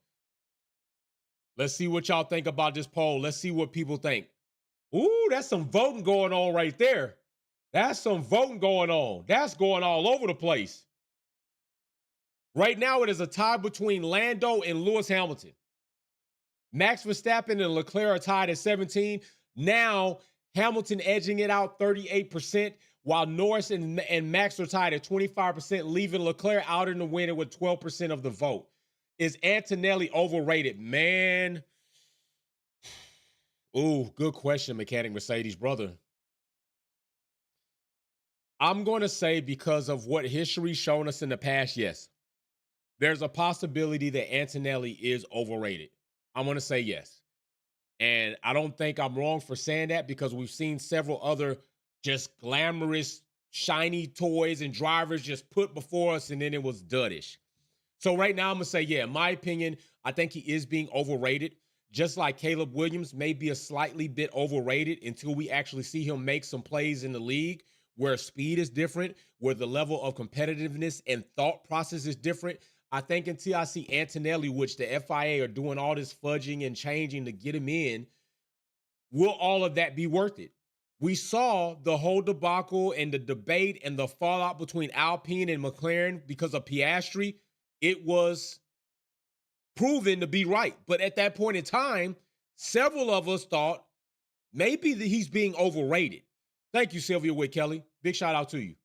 Let's see what y'all think about this poll. Let's see what people think. Ooh, that's some voting going on right there. That's some voting going on. That's going all over the place. Right now, it is a tie between Lando and Lewis Hamilton. Max Verstappen and Leclerc are tied at 17. Now, Hamilton edging it out 38%, while Norris and Max are tied at 25%, leaving Leclerc out in the winner with 12% of the vote. Is Antonelli overrated? Man. Ooh, good question, Mechanic Mercedes, brother. I'm going to say because of what history's shown us in the past, yes. There's a possibility that Antonelli is overrated. I'm going to say yes. And I don't think I'm wrong for saying that because we've seen several other just glamorous, shiny toys and drivers just put before us, and then it was duddish. So right now, I'm going to say, yeah, in my opinion, I think he is being overrated. Just like Caleb Williams may be a slightly bit overrated until we actually see him make some plays in the league where speed is different, where the level of competitiveness and thought process is different. I think until I see Antonelli, which the FIA are doing all this fudging and changing to get him in, will all of that be worth it? We saw the whole debacle and the debate and the fallout between Alpine and McLaren because of Piastri. It was proven to be right. But at that point in time, several of us thought maybe that he's being overrated. Thank you, Sylvia Witt Kelly. Big shout out to you.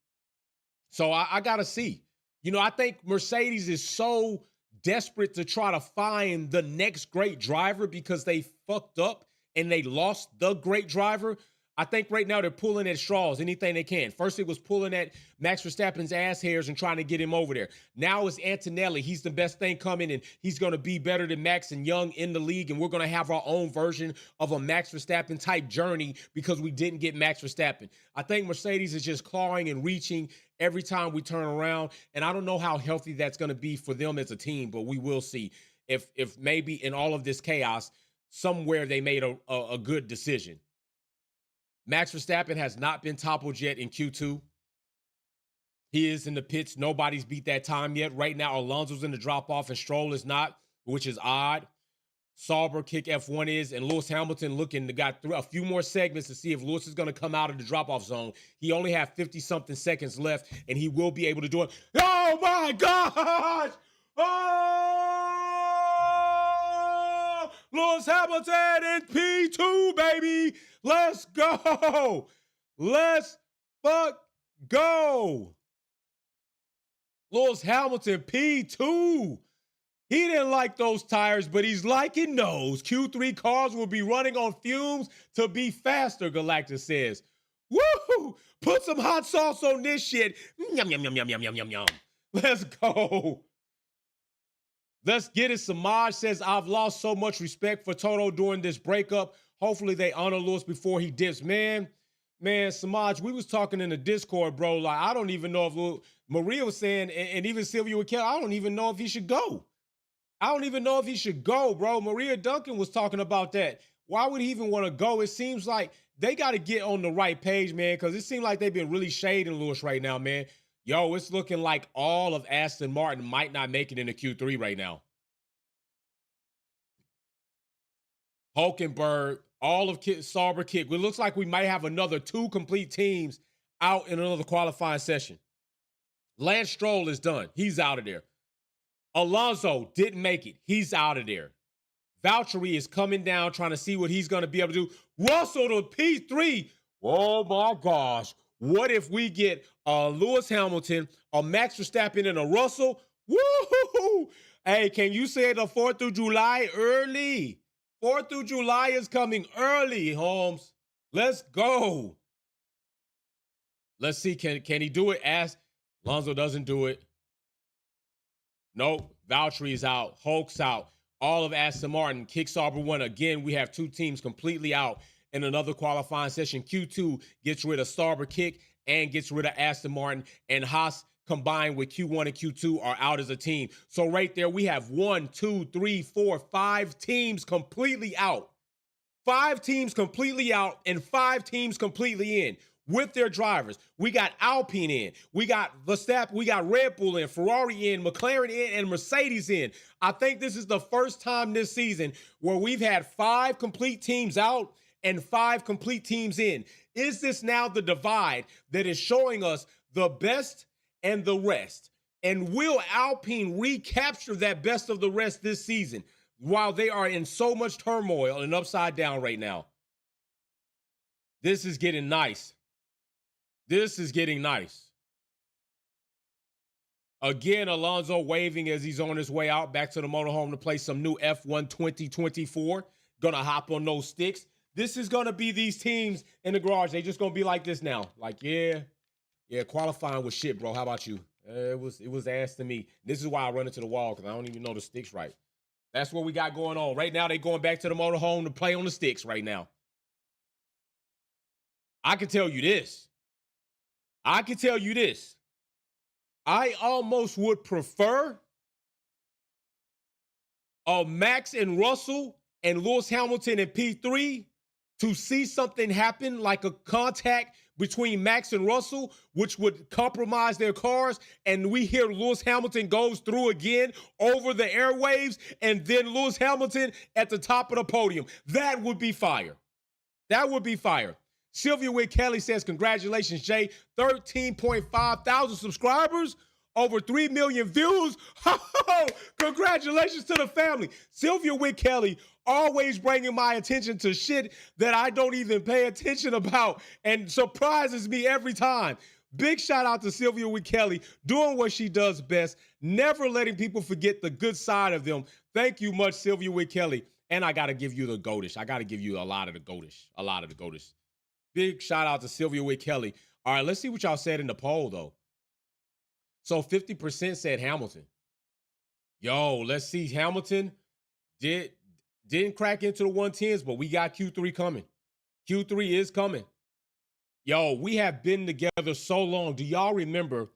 So I got to see. You know, I think Mercedes is so desperate to try to find the next great driver because they fucked up and they lost the great driver. I think right now they're pulling at straws, anything they can. First, it was pulling at Max Verstappen's ass hairs and trying to get him over there. Now it's Antonelli. He's the best thing coming, and he's going to be better than Max and Young in the league, and we're going to have our own version of a Max Verstappen-type journey because we didn't get Max Verstappen. I think Mercedes is just clawing and reaching every time we turn around, and I don't know how healthy that's going to be for them as a team, but we will see if maybe in all of this chaos, somewhere they made a good decision. Max Verstappen has not been toppled yet in Q2. He is in the pits. Nobody's beat that time yet. Right now, Alonso's in the drop-off and Stroll is not, which is odd. Sauber kick F1 is, and Lewis Hamilton looking to got through a few more segments to see if Lewis is going to come out of the drop-off zone. He only has 50-something seconds left, and he will be able to do it. Oh, my gosh! Oh! Lewis Hamilton in P2, baby! Let's go! Let's fuck go! Lewis Hamilton, P2. He didn't like those tires, but he's liking those. Q3 cars will be running on fumes to be faster, Galactus says. Woo! Put some hot sauce on this shit. Yum, yum, yum, yum, yum, yum, yum, yum. Let's go. Let's get it. Samaj says, I've lost so much respect for Toto during this breakup. Hopefully they honor Lewis before he dips. Man, Samaj, we was talking in the Discord, bro. Like, I don't even know if Maria was saying, and even Sylvia would care, I don't even know if he should go. I don't even know if he should go, bro. Maria Duncan was talking about that. Why would he even want to go? It seems like they got to get on the right page, man, because it seems like they've been really shading Lewis right now, man. Yo, it's looking like all of Aston Martin might not make it into Q3 right now. Hulkenberg, all of Sauber kick. It looks like we might have another 2 complete teams out in another qualifying session. Lance Stroll is done. He's out of there. Alonso didn't make it. He's out of there. Valtteri is coming down trying to see what he's going to be able to do. Russell to P3. Oh, my gosh. What if we get a Lewis Hamilton, a Max Verstappen, and a Russell? Woo-hoo-hoo. Hey, can you say the 4th of July early? 4th of July is coming early, Holmes. Let's go. Let's see. Can he do it? Alonso doesn't do it. Nope. Valtteri is out. Hulk's out. All of Aston Martin. Kick Sauber 1. Again, we have 2 teams completely out in another qualifying session. Q2 gets rid of Sauber kick and gets rid of Aston Martin. And Haas combined with Q1 and Q2 are out as a team. So right there, we have 1, 2, 3, 4, 5 teams completely out. 5 teams completely out and 5 teams completely in with their drivers. We got Alpine in, we got Verstappen, we got Red Bull in, Ferrari in, McLaren in, and Mercedes in. I think this is the first time this season where we've had 5 complete teams out and 5 complete teams in. Is this now the divide that is showing us the best and the rest? And will Alpine recapture that best of the rest this season while they are in so much turmoil and upside down right now? This is getting nice. This is getting nice. Again, Alonso waving as he's on his way out back to the motorhome to play some new F1 2024. Gonna hop on those sticks. This is gonna be these teams in the garage. They just gonna be like this now. Like, yeah, qualifying was shit, bro. How about you? It was ass to me. This is why I run into the wall, because I don't even know the sticks right. That's what we got going on. Right now, they going back to the motorhome to play on the sticks right now. I can tell you this. I almost would prefer a Max and Russell and Lewis Hamilton in P3 to see something happen like a contact between Max and Russell, which would compromise their cars, and we hear Lewis Hamilton goes through again over the airwaves, and then Lewis Hamilton at the top of the podium. That would be fire. That would be fire. Sylvia Witt Kelly says, congratulations, Jay. 13.5 thousand subscribers, over 3 million views. Congratulations to the family. Sylvia Witt Kelly always bringing my attention to shit that I don't even pay attention about and surprises me every time. Big shout out to Sylvia Witt Kelly doing what she does best, never letting people forget the good side of them. Thank you much, Sylvia Witt Kelly. And I got to give you the goatish. I got to give you a lot of the goatish. Big shout out to Sylvia Witt Kelly. All right, let's see what y'all said in the poll, though. So 50% said Hamilton. Yo, let's see. Hamilton didn't crack into the 110s, but we got Q3 coming. Q3 is coming. Yo, we have been together so long. Do y'all remember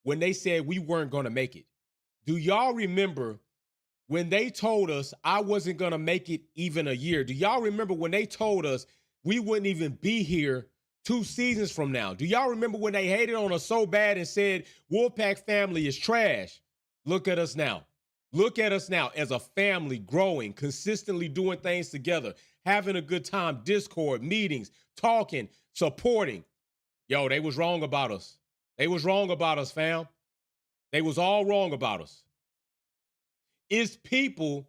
when they said we weren't going to make it? Do y'all remember when they told us I wasn't going to make it even a year? Do y'all remember when they told us we wouldn't even be here 2 seasons from now? Do y'all remember when they hated on us so bad and said Wolfpack family is trash? Look at us now. Look at us now as a family growing, consistently doing things together, having a good time, Discord, meetings, talking, supporting. Yo, they was wrong about us. They was wrong about us, fam. They was all wrong about us. It's people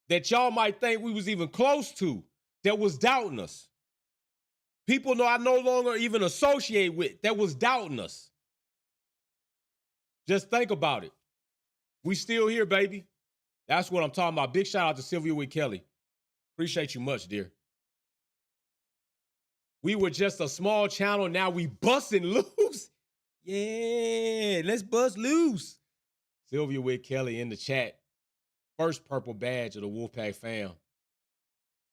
that y'all might think we was even close to that was doubting us. People know I no longer even associate with that was doubting us. Just think about it. We still here, baby. That's what I'm talking about. Big shout out to Sylvia Witt Kelly. Appreciate you much, dear. We were just a small channel. Now we busting loose. Yeah, let's bust loose. Sylvia Witt Kelly in the chat. First purple badge of the Wolfpack fam.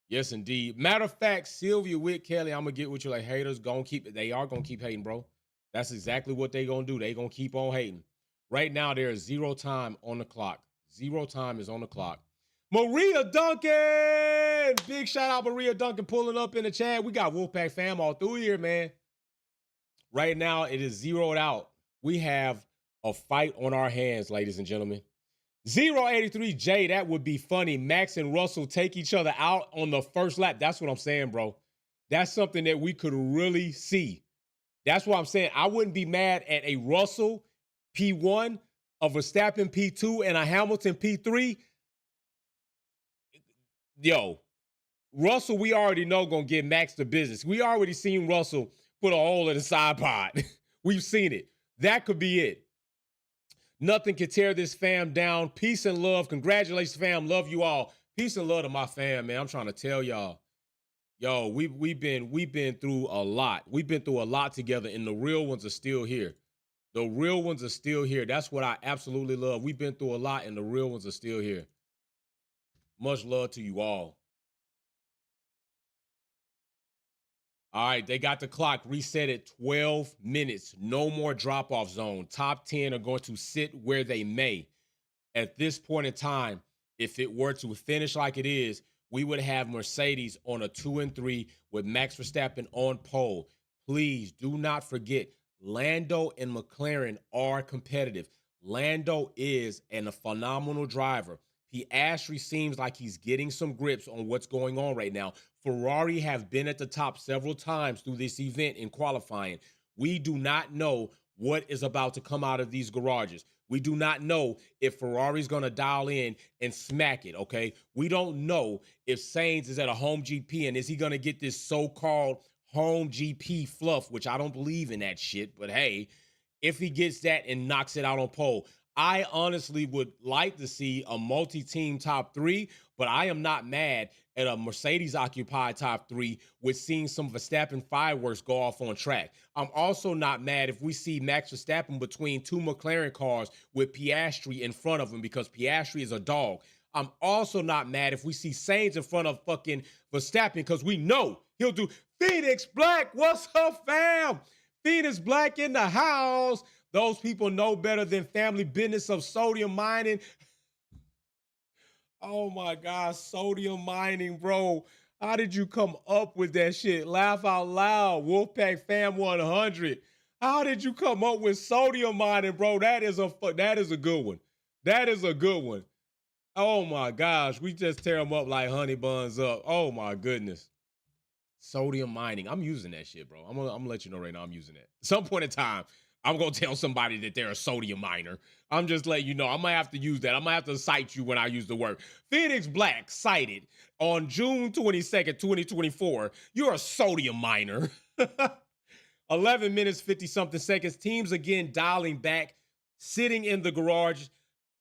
Yes, indeed. Matter of fact, Sylvia Witt Kelly, I'm going to get with you like haters. They are going to keep hating, bro. That's exactly what they going to do. They going to keep on hating. Right now, there is 0 time on the clock. 0 time is on the clock. Maria Duncan! Big shout out Maria Duncan pulling up in the chat. We got Wolfpack fam all through here, man. Right now, it is zeroed out. We have a fight on our hands, ladies and gentlemen. 083J, that would be funny. Max and Russell take each other out on the first lap. That's what I'm saying, bro. That's something that we could really see. That's what I'm saying. I wouldn't be mad at a Russell P1, a Verstappen P2, and a Hamilton P3. Yo, Russell, we already know gonna get Max the business. We already seen Russell put a hole in the side pod. We've seen it. That could be it. Nothing can tear this fam down. Peace and love. Congratulations, fam. Love you all. Peace and love to my fam, man. I'm trying to tell y'all. Yo, we've been through a lot. We've been through a lot together, and the real ones are still here. The real ones are still here. That's what I absolutely love. We've been through a lot, and the real ones are still here. Much love to you all. All right, they got the clock reset at 12 minutes. No more drop-off zone. Top 10 are going to sit where they may. At this point in time, if it were to finish like it is, we would have Mercedes on a 2 and 3 with Max Verstappen on pole. Please do not forget, Lando and McLaren are competitive. Lando is a phenomenal driver. Piastri seems like he's getting some grips on what's going on right now. Ferrari have been at the top several times through this event in qualifying. We do not know what is about to come out of these garages. We do not know if Ferrari's going to dial in and smack it, okay? We don't know if Sainz is at a home GP and is he going to get this so-called home GP fluff, which I don't believe in that shit, but hey, if he gets that and knocks it out on pole, I honestly would like to see a multi-team top 3, but I am not mad at a Mercedes-occupied top 3 with seeing some Verstappen fireworks go off on track. I'm also not mad if we see Max Verstappen between 2 McLaren cars with Piastri in front of him because Piastri is a dog. I'm also not mad if we see Sainz in front of fucking Verstappen because we know he'll do Phoenix Black. What's up, fam? Phoenix Black in the house. Those people know better than family business of sodium mining. Oh my God, sodium mining, bro. How did you come up with that shit? Laugh out loud. Wolfpack Fam 100. How did you come up with sodium mining, bro? That is a good one. That is a good one. Oh my gosh, we just tear them up like honey buns up. Oh my goodness. Sodium mining. I'm using that shit, bro. I'm gonna let you know right now I'm using it. At some point in time, I'm gonna tell somebody that they're a sodium miner. I'm just letting you know. I might have to use that. I might have to cite you when I use the word. Phoenix Black cited on June 22nd, 2024. You're a sodium miner. 11 minutes, 50 something seconds. Teams again dialing back, sitting in the garage.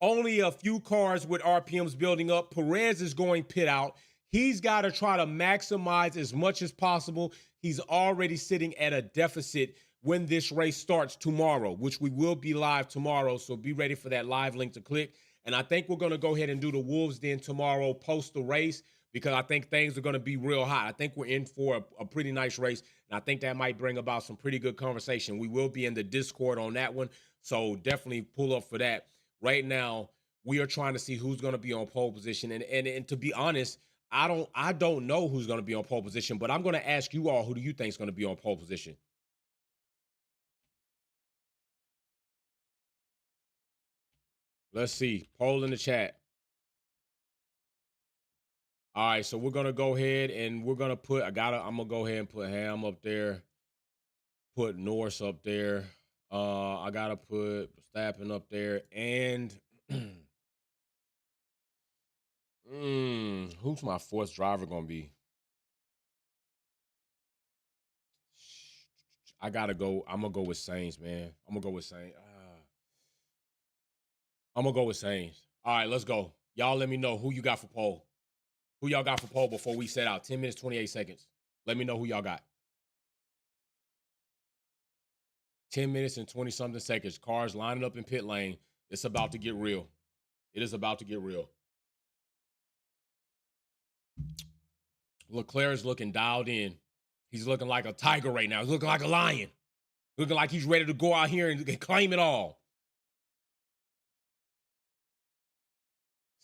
Only a few cars with RPMs building up. Perez is going pit out. He's got to try to maximize as much as possible. He's already sitting at a deficit when this race starts tomorrow, which we will be live tomorrow. So be ready for that live link to click. And I think we're going to go ahead and do the Wolves Den tomorrow post the race because I think things are going to be real hot. I think we're in for a pretty nice race. And I think that might bring about some pretty good conversation. We will be in the Discord on that one. So definitely pull up for that. Right now, we are trying to see who's going to be on pole position. And to be honest, I don't know who's going to be on pole position, but I'm going to ask you all, who do you think is going to be on pole position? Let's see. Poll in the chat. All right, so we're going to go ahead and we're going to put, I'm going to go ahead and put Ham up there, put Norse up there. I got to put Stappen up there and who's my fourth driver going to be? I'm going to go with Sainz, man. I'm going to go with Sainz. I'm going to go with Sainz. All right, let's go. Y'all let me know who you got for poll. Who y'all got for poll before we set out? 10 minutes, 28 seconds. Let me know who y'all got. 10 minutes and 20-something seconds. Cars lining up in pit lane. It's about to get real. It is about to get real. Leclerc is looking dialed in. He's looking like a tiger right now. He's looking like a lion. Looking like he's ready to go out here and claim it all.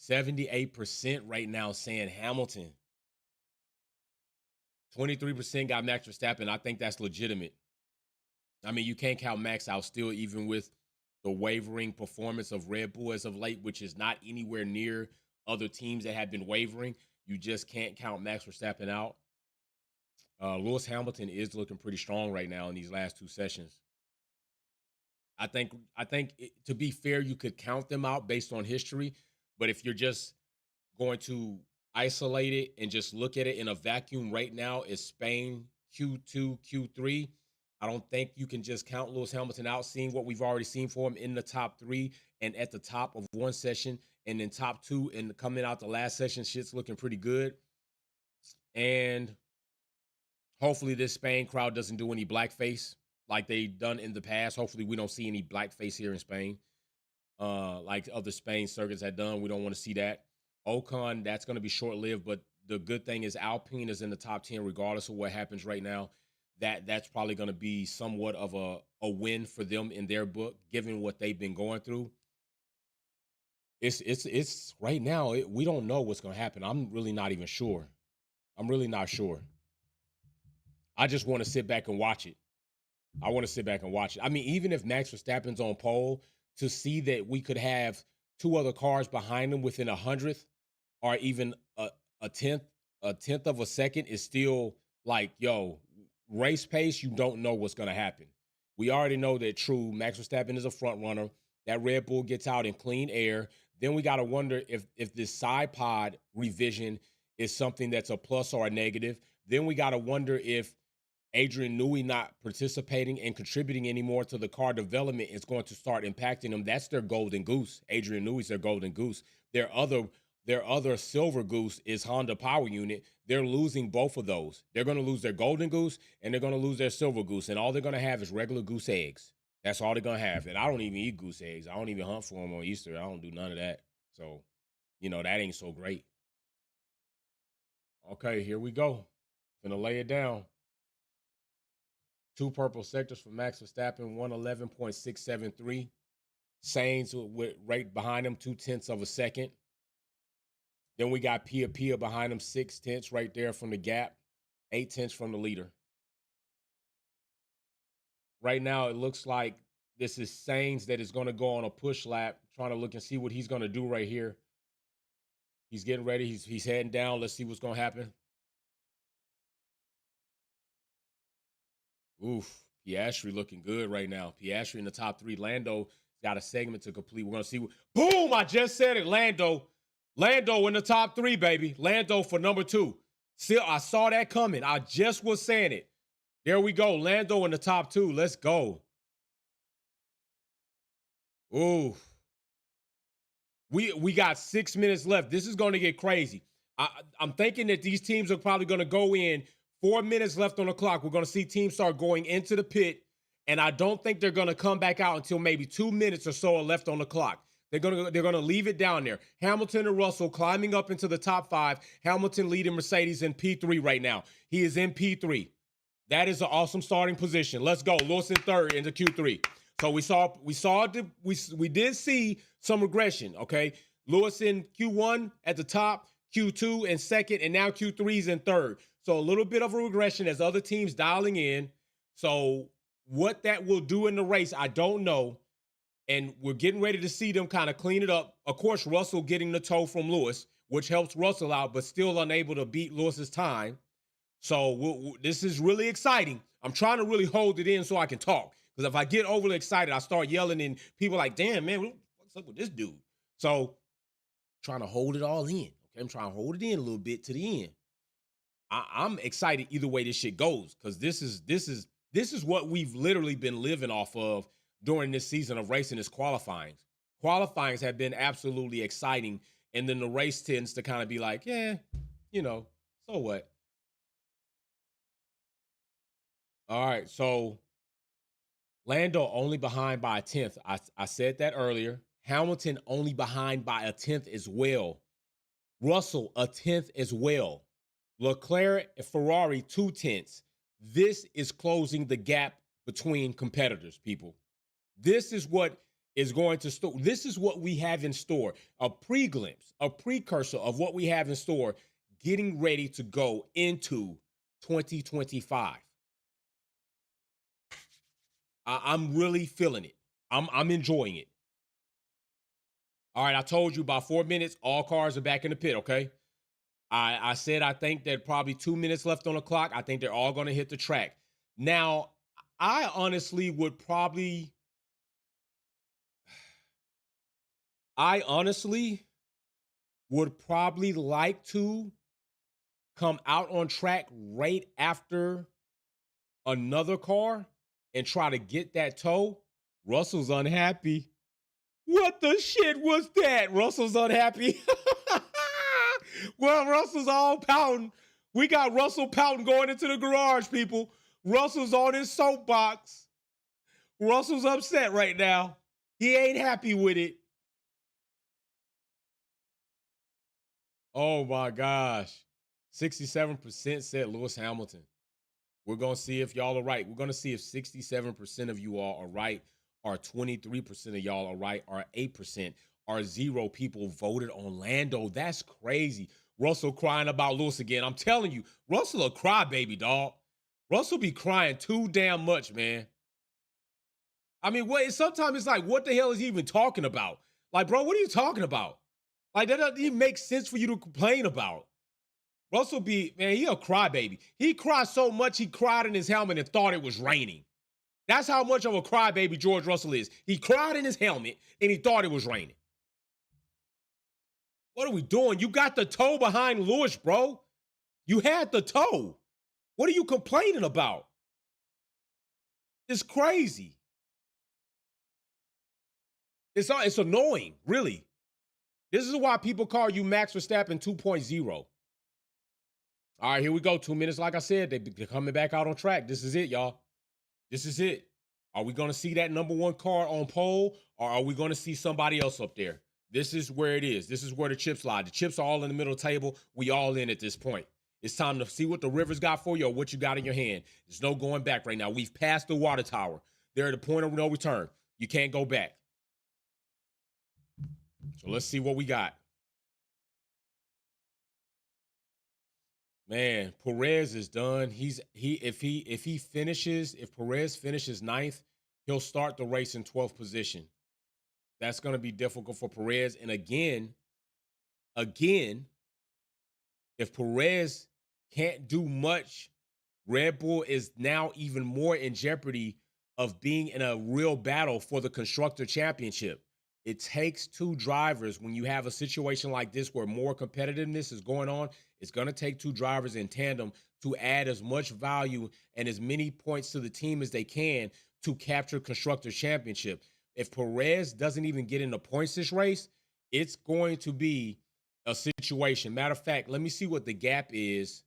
78% right now saying Hamilton. 23% got Max Verstappen. I think that's legitimate. I mean, you can't count Max out still, even with the wavering performance of Red Bull as of late, which is not anywhere near other teams that have been wavering. You just can't count Max Verstappen out. Lewis Hamilton is looking pretty strong right now in these last two sessions. I think to be fair, you could count them out based on history, but if you're just going to isolate it and just look at it in a vacuum right now, is Spain Q2, Q3. I don't think you can just count Lewis Hamilton out, seeing what we've already seen for him in the top 3 and at the top of one session and then top 2 and coming out the last session, shit's looking pretty good. And hopefully this Spain crowd doesn't do any blackface like they've done in the past. Hopefully we don't see any blackface here in Spain. Like other Spain circuits had done. We don't want to see that. Ocon, that's going to be short-lived, but the good thing is Alpine is in the top 10 regardless of what happens right now. that's probably going to be somewhat of a win for them in their book, given what they've been going through. It's right now. We don't know what's going to happen. I'm really not even sure. I'm really not sure. I just want to sit back and watch it. I want to sit back and watch it. I mean, even if Max Verstappen's on pole, to see that we could have two other cars behind him within 100th or even a tenth, a tenth of a second is still like, yo, race pace. You don't know what's going to happen. We already know that true. Max Verstappen is a front runner. That Red Bull gets out in clean air. Then we got to wonder if this side pod revision is something that's a plus or a negative. Then we got to wonder if Adrian Newey not participating and contributing anymore to the car development is going to start impacting them. That's their golden goose. Adrian Newey's their golden goose. Their other silver goose is Honda Power Unit. They're losing both of those. They're going to lose their golden goose and they're going to lose their silver goose. And all they're going to have is regular goose eggs. That's all they're going to have. And I don't even eat goose eggs. I don't even hunt for them on Easter. I don't do none of that. So, that ain't so great. Okay, here we go. Gonna lay it down. Two purple sectors for Max Verstappen, 111.673. Sainz right behind him, 0.2 of a second. Then we got Pia behind him, 0.6 right there from the gap, 0.8 from the leader. Right now, it looks like this is Sainz that is going to go on a push lap, trying to look and see what he's going to do right here. He's getting ready. He's heading down. Let's see what's going to happen. Oof, Piastri looking good right now. Piastri in the top three. Lando got a segment to complete. We're going to see. Boom! I just said it. Lando in the top three, baby. Lando for number 2. Still, I saw that coming. I just was saying it. There we go. Lando in the top 2. Let's go. Ooh. We got 6 minutes left. This is going to get crazy. I'm thinking that these teams are probably going to go in 4 minutes left on the clock. We're going to see teams start going into the pit, and I don't think they're going to come back out until maybe 2 minutes or so are left on the clock. They're going to leave it down there. Hamilton and Russell climbing up into the top 5. Hamilton leading Mercedes in P3 right now. He is in P3. That is an awesome starting position. Let's go. Lewis in third into Q3. So we did see some regression, okay? Lewis in Q1 at the top, Q2 in second, and now Q3 is in third. So a little bit of a regression as other teams dialing in. So what that will do in the race, I don't know. And we're getting ready to see them kind of clean it up. Of course, Russell getting the toe from Lewis, which helps Russell out, but still unable to beat Lewis's time. So this is really exciting. I'm trying to really hold it in so I can talk. Because if I get overly excited, I start yelling and people are like, damn, man, what's up with this dude? So trying to hold it all in. Okay, I'm trying to hold it in a little bit to the end. I'm excited either way this shit goes, because this is what we've literally been living off of during this season of racing is qualifying. Qualifyings have been absolutely exciting, and then the race tends to kind of be like, yeah, so what? All right, so Lando only behind by a tenth. I said that earlier. Hamilton only behind by a tenth as well. Russell a tenth as well. Leclerc and Ferrari 0.2. This is closing the gap between competitors, people. This is what is going to store. This is what we have in store. A pre-glimpse, a precursor of what we have in store, getting ready to go into 2025. I'm really feeling it. I'm enjoying it. All right, I told you about 4 minutes. All cars are back in the pit, okay? I said I think that probably 2 minutes left on the clock. I think they're all going to hit the track. Now, I honestly would probably like to come out on track right after another car and try to get that toe. Russell's unhappy. What the shit was that? Russell's unhappy. Well, Russell's all pouting. We got Russell pouting going into the garage, people. Russell's on his soapbox. Russell's upset right now. He ain't happy with it. Oh my gosh. 67% said Lewis Hamilton. We're going to see if y'all are right. We're going to see if 67% of you all are right, or 23% of y'all are right, or 8%, or 0 people voted on Lando. That's crazy. Russell crying about Lewis again. I'm telling you, Russell a crybaby, dog. Russell be crying too damn much, man. I mean, sometimes it's like, what the hell is he even talking about? Like, bro, what are you talking about? Like, that doesn't even make sense for you to complain about. Russell man, he a crybaby. He cried so much, he cried in his helmet and thought it was raining. That's how much of a crybaby George Russell is. He cried in his helmet and he thought it was raining. What are we doing? You got the toe behind Lewis, bro. You had the toe. What are you complaining about? It's crazy. It's annoying, really. This is why people call you Max Verstappen 2.0. All right, here we go. 2 minutes. Like I said, they're coming back out on track. This is it, y'all. This is it. Are we going to see that number 1 car on pole, or are we going to see somebody else up there? This is where it is. This is where the chips lie. The chips are all in the middle of the table. We all in at this point. It's time to see what the Rivers got for you or what you got in your hand. There's no going back right now. We've passed the water tower. They're at the point of no return. You can't go back. So let's see what we got. Man, Perez is done. If Perez finishes 9th, he'll start the race in 12th position. That's going to be difficult for Perez. And again, if Perez can't do much, Red Bull is now even more in jeopardy of being in a real battle for the Constructor Championship. It takes 2 drivers when you have a situation like this where more competitiveness is going on. It's going to take 2 drivers in tandem to add as much value and as many points to the team as they can to capture Constructor Championship. If Perez doesn't even get in the points this race, it's going to be a situation. Matter of fact, let me see what the gap is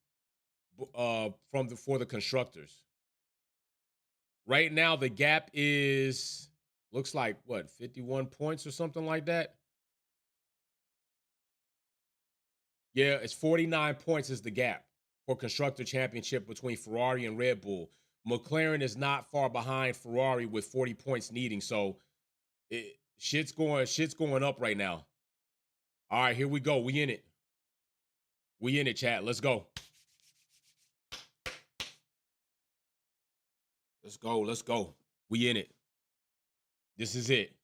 for the constructors. Right now, the gap is looks like what, 51 points or something like that. Yeah, it's 49 points is the gap for Constructor Championship between Ferrari and Red Bull. McLaren is not far behind Ferrari with 40 points needing. So shit's going up right now. All right, here we go. We in it. We in it, chat. Let's go. Let's go. Let's go. We in it. This is it.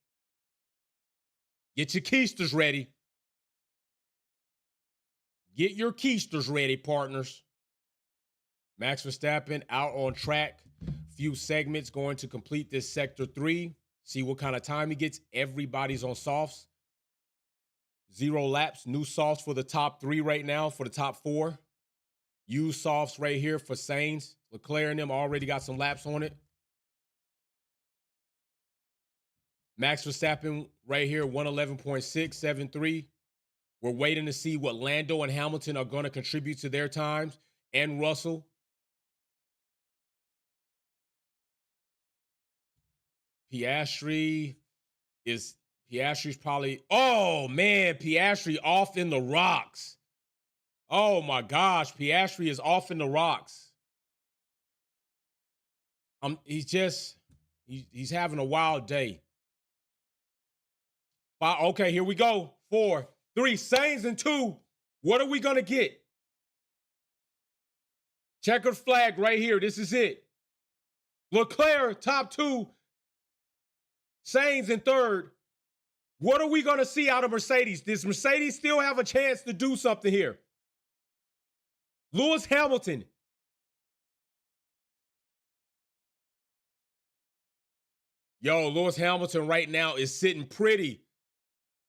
Get your keisters ready. Get your keisters ready, partners. Max Verstappen out on track. Few segments going to complete this Sector 3. See what kind of time he gets. Everybody's on softs. 0 laps. New softs for the top 3 right now, for the top 4. Used softs right here for Sainz. Leclerc and them already got some laps on it. Max Verstappen right here, 111.673. We're waiting to see what Lando and Hamilton are going to contribute to their times, and Russell. Piastri's probably, oh man, Piastri off in the rocks. Oh my gosh, Piastri is off in the rocks. He's having a wild day. Okay, here we go. 4, 3, Sainz and 2. What are we going to get? Checkered flag right here. This is it. Leclerc, top 2. Sainz in 3rd. What are we going to see out of Mercedes? Does Mercedes still have a chance to do something here? Lewis Hamilton. Yo, Lewis Hamilton right now is sitting pretty.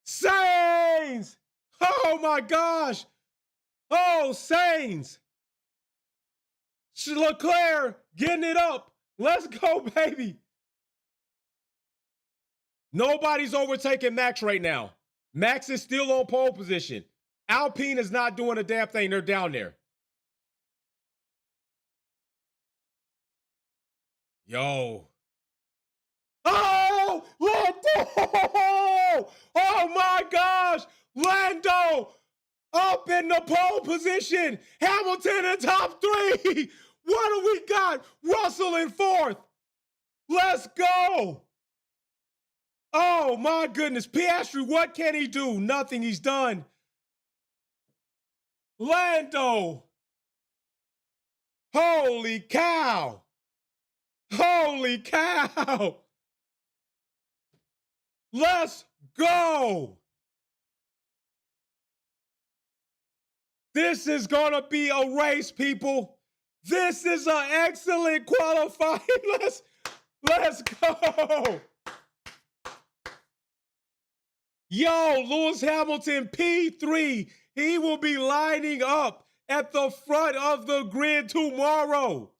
Sainz! Oh my gosh! Oh, Sainz! Leclerc getting it up. Let's go, baby. Nobody's overtaking Max right now. Max is still on pole position. Alpine is not doing a damn thing. They're down there. Yo. Oh, Lando! Oh my gosh! Lando up in the pole position. Hamilton in top 3. What do we got? Russell in fourth. Let's go. Oh, my goodness. Piastri, what can he do? Nothing. He's done. Lando. Holy cow. Holy cow. Let's go. This is going to be a race, people. This is an excellent qualifying. Let's go. Yo, Lewis Hamilton, P3. He will be lining up at the front of the grid tomorrow.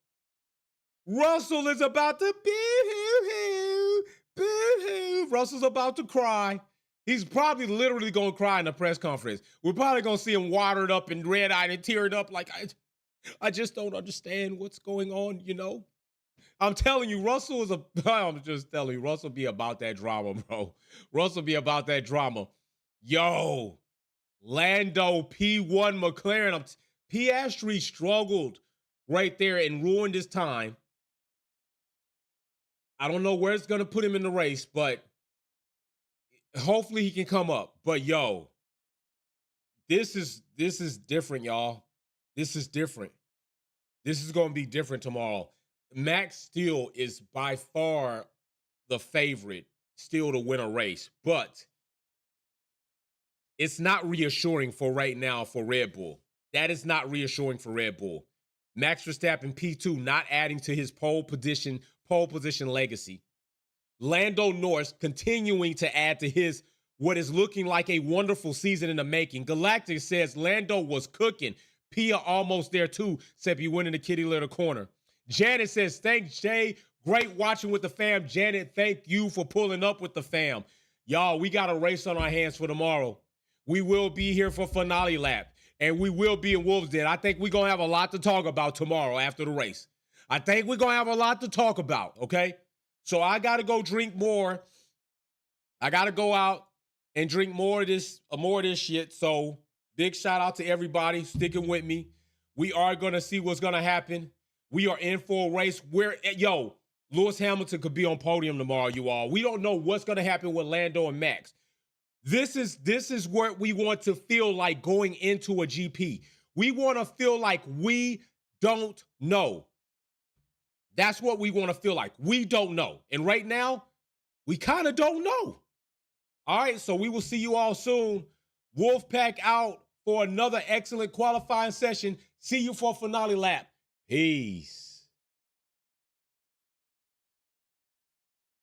Russell is about to boo-hoo, boo-hoo. Russell's about to cry. He's probably literally going to cry in the press conference. We're probably going to see him watered up and red-eyed and teared up like, I just don't understand what's going on, you know? I'm telling you, I'm just telling you, Russell be about that drama, bro. Russell be about that drama. Yo, Lando P1 McLaren. Piastri struggled right there and ruined his time. I don't know where it's going to put him in the race, but hopefully he can come up. But yo, this is different, y'all. This is different. This is going to be different tomorrow. Max still is by far the favorite still to win a race, but it's not reassuring for right now for Red Bull. That is not reassuring for Red Bull. Max Verstappen P2 not adding to his pole position legacy. Lando Norris continuing to add to his what is looking like a wonderful season in the making. Galactic says Lando was cooking. Pia almost there too, except he went in the kitty litter corner. Janet says, thanks, Jay. Great watching with the fam. Janet, thank you for pulling up with the fam. Y'all, we got a race on our hands for tomorrow. We will be here for finale lap, and we will be in Wolves Den. I think we're going to have a lot to talk about tomorrow after the race. I think we're going to have a lot to talk about, okay? So I got to go drink more. I got to go out and drink more of this shit. So big shout out to everybody sticking with me. We are going to see what's going to happen. We are in for a race where, Lewis Hamilton could be on podium tomorrow, you all. We don't know what's going to happen with Lando and Max. This is what we want to feel like going into a GP. We want to feel like we don't know. That's what we want to feel like. We don't know. And right now, we kind of don't know. All right, so we will see you all soon. Wolfpack out for another excellent qualifying session. See you for finale lap. Peace.